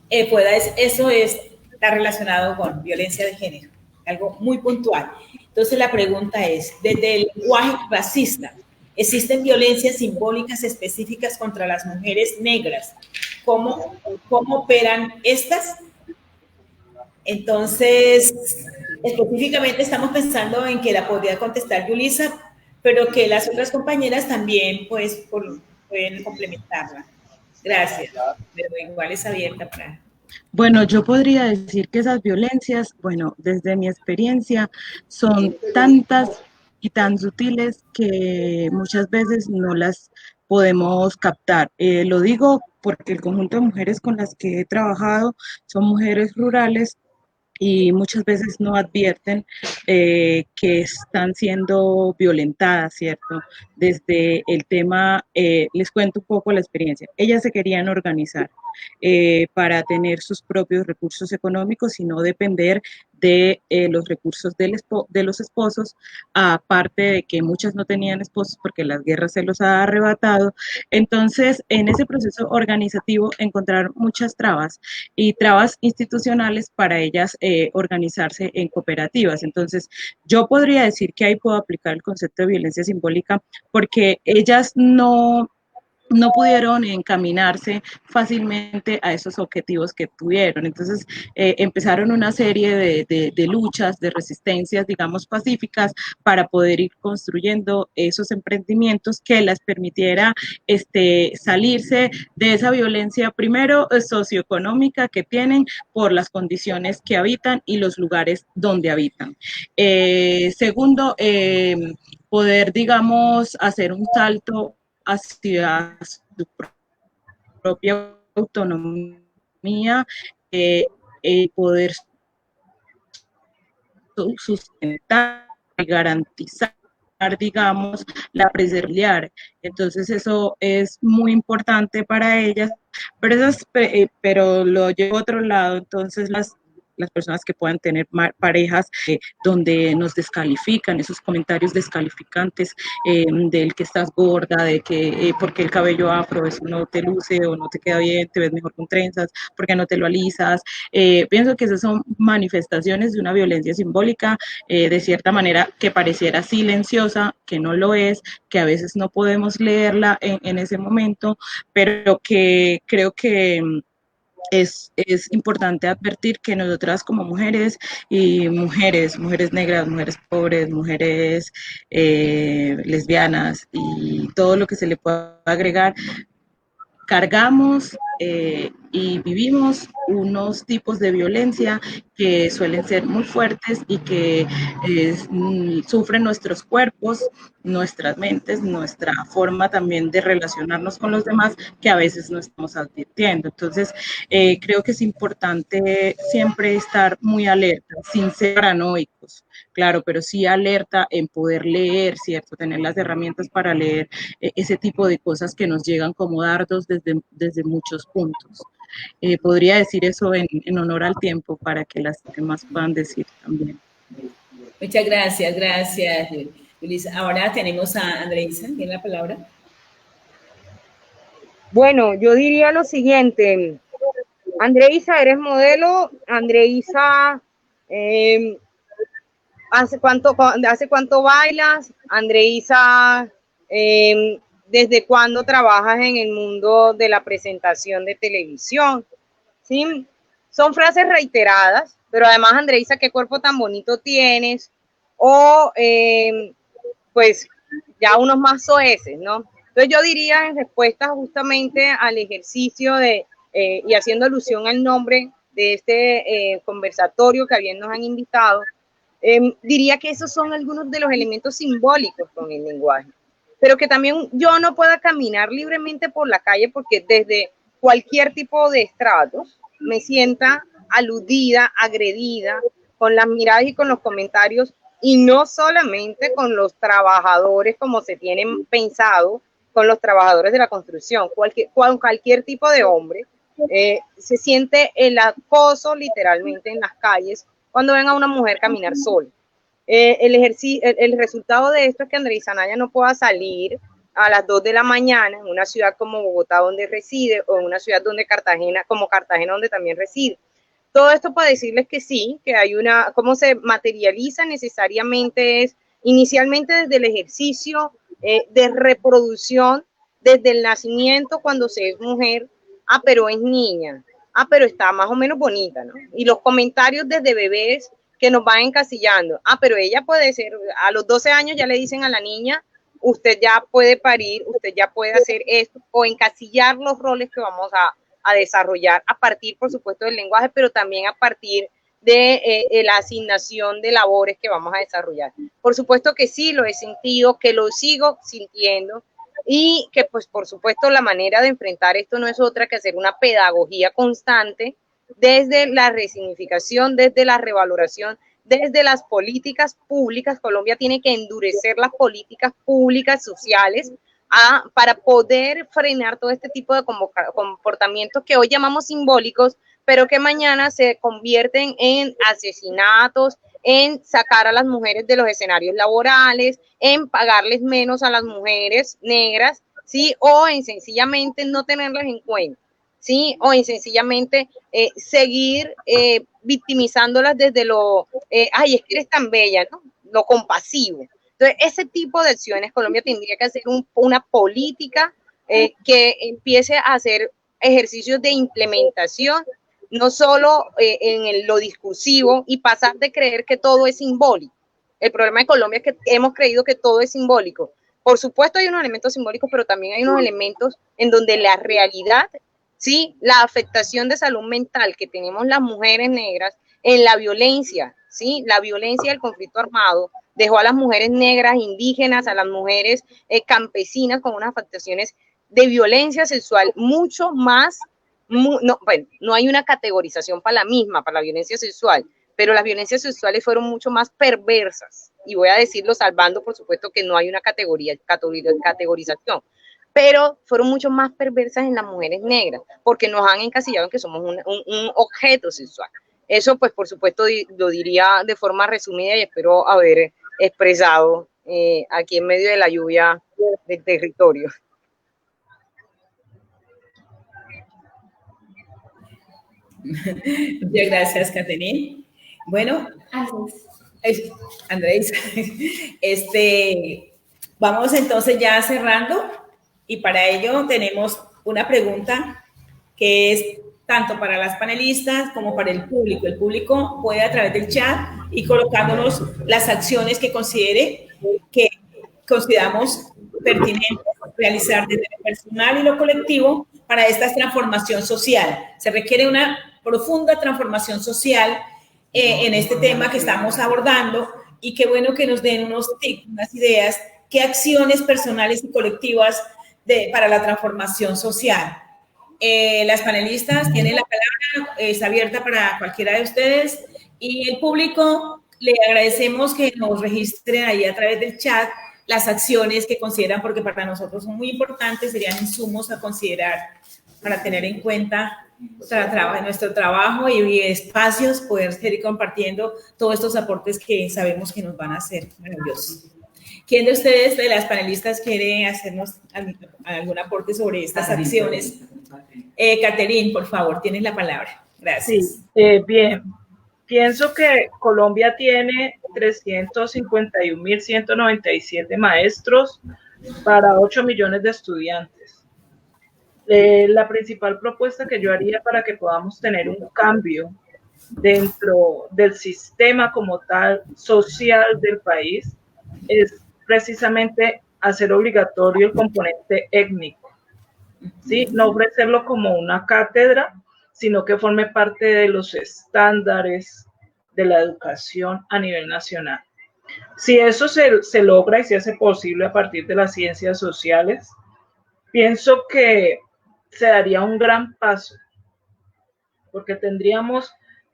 está relacionado con violencia de género, algo muy puntual. Entonces, la pregunta es, desde el lenguaje racista, ¿existen violencias simbólicas específicas contra las mujeres negras? ¿Cómo operan estas? Entonces, específicamente estamos pensando en que la podría contestar Yulisa, pero que las otras compañeras también pues, pueden complementarla. Gracias, pero igual es abierta para... Bueno, yo podría decir que esas violencias, bueno, desde mi experiencia, son tantas y tan sutiles que muchas veces no las podemos captar. Lo digo porque el conjunto de mujeres con las que he trabajado son mujeres rurales y muchas veces no advierten que están siendo violentadas, ¿cierto? Desde el tema, les cuento un poco la experiencia. Ellas se querían organizar para tener sus propios recursos económicos y no depender de los recursos de los esposos, aparte de que muchas no tenían esposos porque las guerras se los ha arrebatado. Entonces, en ese proceso organizativo encontraron muchas trabas y trabas institucionales para ellas organizarse en cooperativas. Entonces, yo podría decir que ahí puedo aplicar el concepto de violencia simbólica porque ellas no pudieron encaminarse fácilmente a esos objetivos que tuvieron. Entonces, empezaron una serie de luchas, de resistencias, digamos, pacíficas, para poder ir construyendo esos emprendimientos que les permitiera salirse de esa violencia, primero, socioeconómica que tienen por las condiciones que habitan y los lugares donde habitan. Segundo, poder, digamos, hacer un salto hacia su propia autonomía, poder sustentar y garantizar, digamos, la preservar. Entonces eso es muy importante para ellas, pero lo llevo a otro lado. Entonces las personas que puedan tener parejas donde nos descalifican, esos comentarios descalificantes del que estás gorda, de que porque el cabello afro eso no te luce o no te queda bien, te ves mejor con trenzas, porque no te lo alisas. Pienso que esas son manifestaciones de una violencia simbólica, de cierta manera que pareciera silenciosa, que no lo es, que a veces no podemos leerla en ese momento, pero que creo que es importante advertir que nosotras como mujeres y mujeres negras, mujeres pobres, mujeres lesbianas y todo lo que se le pueda agregar, cargamos y vivimos unos tipos de violencia que suelen ser muy fuertes y que sufren nuestros cuerpos, nuestras mentes, nuestra forma también de relacionarnos con los demás, que a veces no estamos advirtiendo. Entonces, creo que es importante siempre estar muy alerta, sin ser paranoicos, claro, pero sí alerta en poder leer, ¿cierto? Tener las herramientas para leer ese tipo de cosas que nos llegan como dardos desde muchos puntos. Podría decir eso en honor al tiempo para que las demás puedan decir también. Muchas gracias, gracias, Luis. Ahora tenemos a Andreisa, ¿tiene la palabra? Bueno, yo diría lo siguiente. Andreisa, eres modelo. Andreisa, ¿hace cuánto bailas? Andreisa, ¿desde cuándo trabajas en el mundo de la presentación de televisión? ¿Sí? Son frases reiteradas, pero además, Andreisa, ¿qué cuerpo tan bonito tienes? O, pues, ya unos más soeces, ¿no? Entonces yo diría, en respuesta justamente al ejercicio y haciendo alusión al nombre de este conversatorio que bien nos han invitado, diría que esos son algunos de los elementos simbólicos con el lenguaje, pero que también yo no pueda caminar libremente por la calle porque desde cualquier tipo de estratos me sienta aludida, agredida, con las miradas y con los comentarios, y no solamente con los trabajadores como se tienen pensado, con los trabajadores de la construcción, cualquier tipo de hombre, se siente el acoso literalmente en las calles cuando ven a una mujer caminar sola. El resultado de esto es que Andreisa Anaya no pueda salir a las 2 de la mañana en una ciudad como Bogotá donde reside, o en una ciudad como Cartagena donde también reside. Todo esto para decirles que sí, que hay cómo se materializa necesariamente es inicialmente desde el ejercicio de reproducción, desde el nacimiento cuando se es mujer, pero es niña, pero está más o menos bonita, ¿no? Y los comentarios desde bebés que nos van encasillando, pero ella puede ser, a los 12 años ya le dicen a la niña, usted ya puede parir, usted ya puede hacer esto, o encasillar los roles que vamos a desarrollar a partir, por supuesto, del lenguaje, pero también a partir de la asignación de labores que vamos a desarrollar. Por supuesto que sí, lo he sentido, que lo sigo sintiendo, y que pues por supuesto la manera de enfrentar esto no es otra que hacer una pedagogía constante desde la resignificación, desde la revaloración, desde las políticas públicas. Colombia tiene que endurecer las políticas públicas sociales para poder frenar todo este tipo de comportamientos que hoy llamamos simbólicos, pero que mañana se convierten en asesinatos, en sacar a las mujeres de los escenarios laborales, en pagarles menos a las mujeres negras, ¿sí? O en sencillamente no tenerlas en cuenta, ¿sí? O en sencillamente seguir victimizándolas desde lo, ay, es que eres tan bella, ¿no? Lo compasivo. Entonces, ese tipo de acciones, Colombia tendría que hacer una política que empiece a hacer ejercicios de implementación, no solo en lo discursivo, y pasar de creer que todo es simbólico. El problema de Colombia es que hemos creído que todo es simbólico. Por supuesto hay unos elementos simbólicos, pero también hay unos elementos en donde la realidad, ¿sí? La afectación de salud mental que tenemos las mujeres negras en la violencia, ¿sí? La violencia del conflicto armado dejó a las mujeres negras, indígenas, a las mujeres campesinas con unas afectaciones de violencia sexual mucho más. No hay una categorización para la misma, para la violencia sexual, pero las violencias sexuales fueron mucho más perversas, y voy a decirlo salvando, por supuesto, que no hay una categorización, pero fueron mucho más perversas en las mujeres negras, porque nos han encasillado en que somos un objeto sexual. Eso, pues, por supuesto, lo diría de forma resumida, y espero haber expresado aquí en medio de la lluvia del territorio. Muchas gracias, Catherine. Bueno, Andrés, vamos entonces ya cerrando, y para ello tenemos una pregunta que es tanto para las panelistas como para el público. El público puede, a través del chat, ir colocándonos las acciones que consideramos pertinentes realizar desde lo personal y lo colectivo para esta transformación social. Se requiere una profunda transformación social en este tema que estamos abordando, y qué bueno que nos den unos tips, unas ideas, qué acciones personales y colectivas para la transformación social. Las panelistas tienen la palabra, está abierta para cualquiera de ustedes, y el público le agradecemos que nos registren ahí a través del chat las acciones que consideran, porque para nosotros son muy importantes, serían insumos a considerar para tener en cuenta nuestro trabajo y espacios, poder seguir compartiendo todos estos aportes que sabemos que nos van a hacer maravillosos. ¿Quién de ustedes, de las panelistas, quiere hacernos algún aporte sobre estas acciones? Catherine, por favor, tienes la palabra. Gracias. Sí, bien. Pienso que Colombia tiene 351.197 maestros para 8 millones de estudiantes. La principal propuesta que yo haría para que podamos tener un cambio dentro del sistema como tal social del país es precisamente hacer obligatorio el componente étnico, ¿sí? No ofrecerlo como una cátedra, sino que forme parte de los estándares de la educación a nivel nacional. Si eso se logra y se hace posible a partir de las ciencias sociales, pienso que se daría un gran paso, porque tendríamos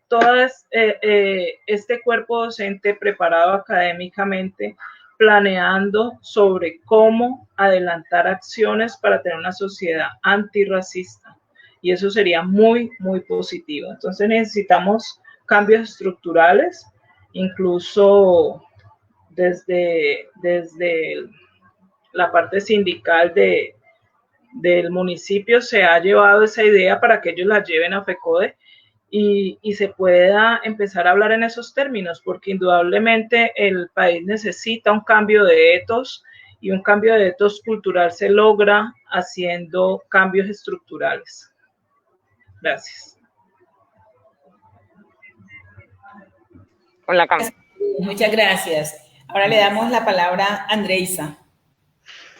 todo este cuerpo docente preparado académicamente, planeando sobre cómo adelantar acciones para tener una sociedad antirracista, y eso sería muy, muy positivo. Entonces necesitamos cambios estructurales, incluso desde la parte sindical del municipio se ha llevado esa idea para que ellos la lleven a FECODE y se pueda empezar a hablar en esos términos, porque indudablemente el país necesita un cambio de etos, y un cambio de etos cultural se logra haciendo cambios estructurales. Gracias. Muchas gracias. Ahora le damos la palabra a Andreisa.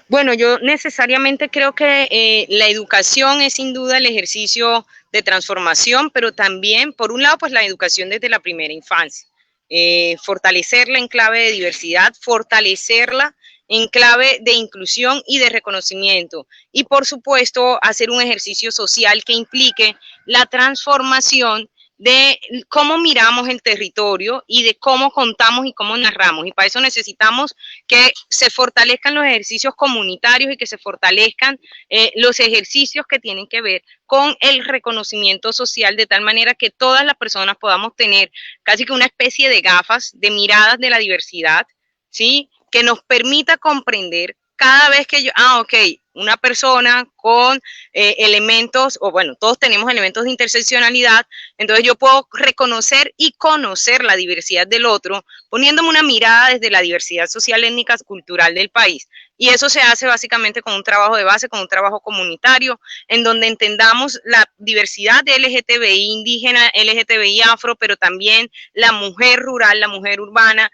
Bueno, yo necesariamente creo que la educación es sin duda el ejercicio de transformación, pero también, por un lado, pues la educación desde la primera infancia. Fortalecerla en clave de diversidad, fortalecerla en clave de inclusión y de reconocimiento. Y por supuesto, hacer un ejercicio social que implique la transformación de cómo miramos el territorio y de cómo contamos y cómo narramos. Y para eso necesitamos que se fortalezcan los ejercicios comunitarios y que se fortalezcan los ejercicios que tienen que ver con el reconocimiento social, de tal manera que todas las personas podamos tener casi que una especie de gafas, de miradas de la diversidad, ¿sí? Que nos permita comprender cada vez que yo, ok, una persona con elementos, o bueno, todos tenemos elementos de interseccionalidad, entonces yo puedo reconocer y conocer la diversidad del otro, poniéndome una mirada desde la diversidad social, étnica, cultural del país. Y eso se hace básicamente con un trabajo de base, con un trabajo comunitario, en donde entendamos la diversidad de LGTBI indígena, LGTBI afro, pero también la mujer rural, la mujer urbana,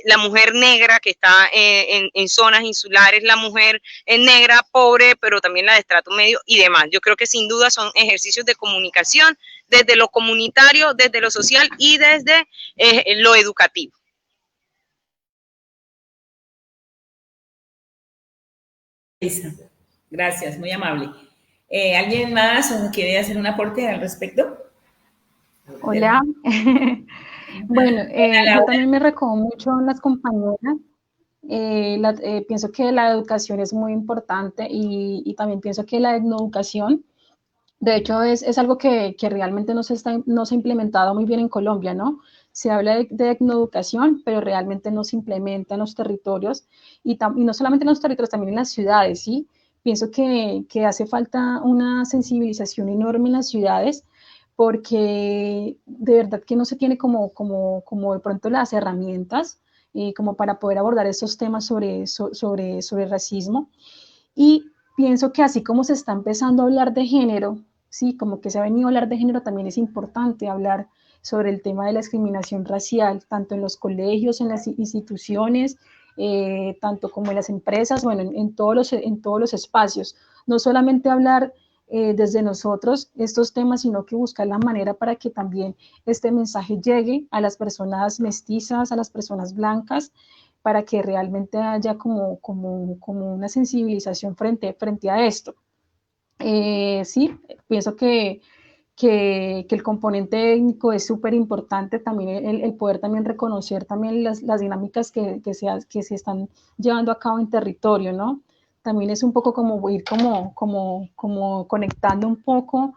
la mujer negra que está en zonas insulares, la mujer negra, pobre, pero también la de estrato medio y demás. Yo creo que sin duda son ejercicios de comunicación desde lo comunitario, desde lo social y desde lo educativo. Gracias, muy amable. ¿Alguien más quiere hacer un aporte al respecto? Hola. Bueno, yo también me recojo mucho en las compañeras. Pienso que la educación es muy importante y también pienso que la etnoeducación, de hecho, es algo que realmente no se ha implementado muy bien en Colombia, ¿no? Se habla de etnoeducación, pero realmente no se implementa en los territorios y no solamente en los territorios, también en las ciudades, ¿sí? Pienso que hace falta una sensibilización enorme en las ciudades porque de verdad que no se tiene como de pronto las herramientas como para poder abordar esos temas sobre racismo. Y pienso que así como se está empezando a hablar de género, sí, como que se ha venido a hablar de género, también es importante hablar sobre el tema de la discriminación racial, tanto en los colegios, en las instituciones, tanto como en las empresas, bueno, en todos los espacios. No solamente hablar desde nosotros estos temas, sino que buscar la manera para que también este mensaje llegue a las personas mestizas, a las personas blancas, para que realmente haya como una sensibilización frente a esto. Sí, pienso que el componente étnico es súper importante, también el poder también reconocer también las dinámicas que se están llevando a cabo en territorio, ¿no? También es un poco como ir como conectando un poco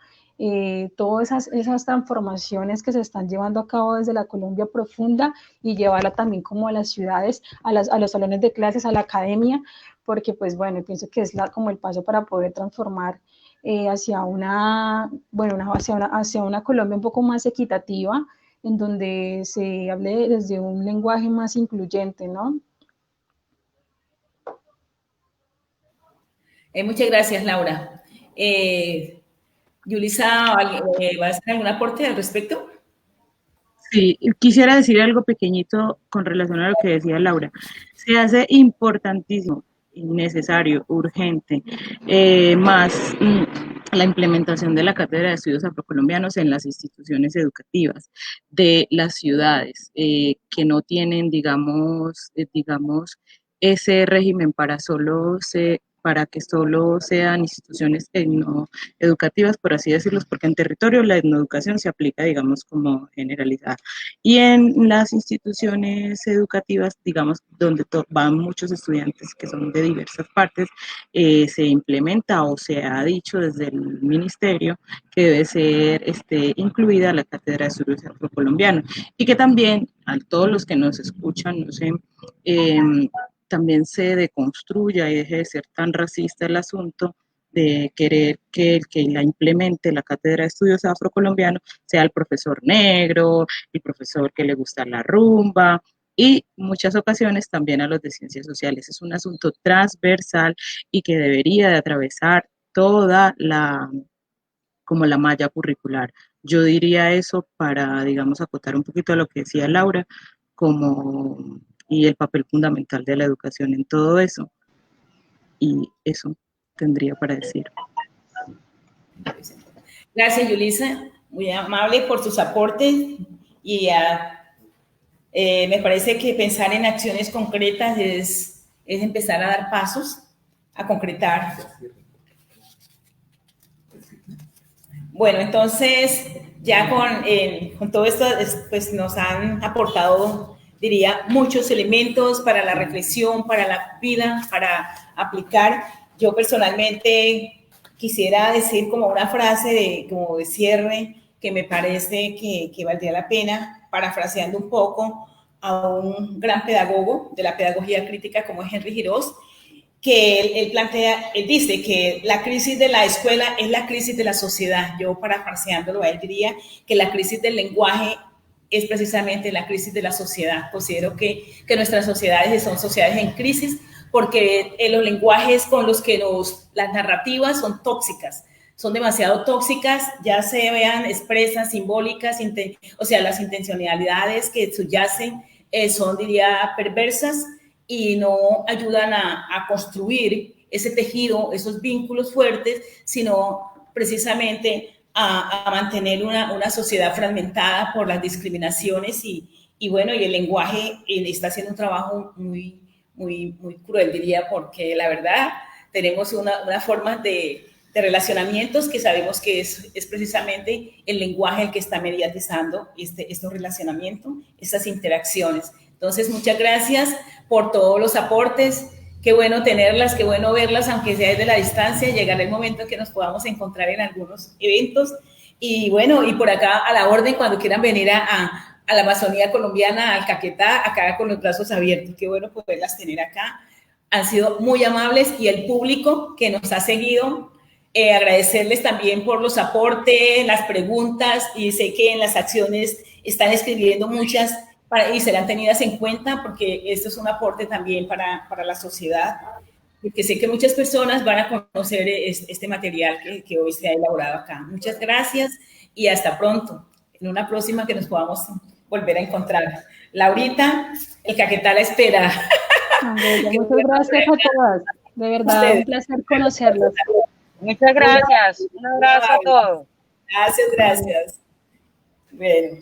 todas esas transformaciones que se están llevando a cabo desde la Colombia profunda y llevarla también como a las ciudades, a los salones de clases, a la academia, porque pues bueno, pienso que es como el paso para poder transformar hacia una Colombia un poco más equitativa, en donde se hable desde un lenguaje más incluyente, ¿no? Muchas gracias, Laura. Yulisa, ¿va a hacer algún aporte al respecto? Sí, quisiera decir algo pequeñito con relación a lo que decía Laura. Se hace importantísimo, necesario, urgente, más la implementación de la Cátedra de Estudios Afrocolombianos en las instituciones educativas de las ciudades que no tienen, digamos, ese régimen para que solo sean instituciones educativas, por así decirlo, porque en territorio la etnoeducación se aplica, digamos, como generalizada. Y en las instituciones educativas, digamos, donde van muchos estudiantes que son de diversas partes, se implementa o se ha dicho desde el ministerio que debe ser incluida la Cátedra de Estudios Afrocolombianos y que también a todos los que nos escuchan, no sé, también se deconstruya y deje de ser tan racista el asunto de querer que el que la implemente la Cátedra de Estudios Afrocolombianos sea el profesor negro, el profesor que le gusta la rumba y muchas ocasiones también a los de ciencias sociales. Es un asunto transversal y que debería de atravesar toda la malla curricular. Yo diría eso para, digamos, acotar un poquito a lo que decía Laura, y el papel fundamental de la educación en todo eso. Y eso tendría para decir. Gracias, Yulisa, muy amable por sus aportes y me parece que pensar en acciones concretas es es empezar a dar pasos, a concretar. Bueno, entonces ya con todo esto, pues nos han aportado, diría, muchos elementos para la reflexión, para la vida, para aplicar. Yo personalmente quisiera decir como una frase como de cierre que me parece que valdría la pena, parafraseando un poco a un gran pedagogo de la pedagogía crítica como es Henry Giraud, que él dice que la crisis de la escuela es la crisis de la sociedad. Yo parafraseándolo, él diría que la crisis del lenguaje es precisamente la crisis de la sociedad. Considero que nuestras sociedades son sociedades en crisis porque los lenguajes con los que las narrativas son tóxicas, son demasiado tóxicas, ya se vean expresas, simbólicas, o sea, las intencionalidades que subyacen son, diría, perversas, y no ayudan a construir ese tejido, esos vínculos fuertes, sino precisamente a mantener una sociedad fragmentada por las discriminaciones y bueno, y el lenguaje está haciendo un trabajo muy, muy, muy cruel, diría, porque la verdad tenemos una forma de relacionamientos que sabemos que es precisamente el lenguaje el que está mediatizando estos relacionamientos, estas interacciones. Entonces, muchas gracias por todos los aportes. Qué bueno tenerlas, qué bueno verlas, aunque sea desde la distancia. Llegará el momento en que nos podamos encontrar en algunos eventos. Y bueno, y por acá a la orden cuando quieran venir a la Amazonía colombiana, al Caquetá, acá con los brazos abiertos. Qué bueno poderlas tener acá. Han sido muy amables y el público que nos ha seguido, agradecerles también por los aportes, las preguntas, y sé que en las acciones están escribiendo muchas y serán tenidas en cuenta porque esto es un aporte también para la sociedad, porque sé que muchas personas van a conocer este material que hoy se ha elaborado acá. Muchas gracias y hasta pronto. En una próxima que nos podamos volver a encontrar. Laurita, el Caquetá la espera. Muchas gracias a todas. De verdad, un placer conocerlos. Muchas gracias. Un abrazo a todos. Gracias. Bueno.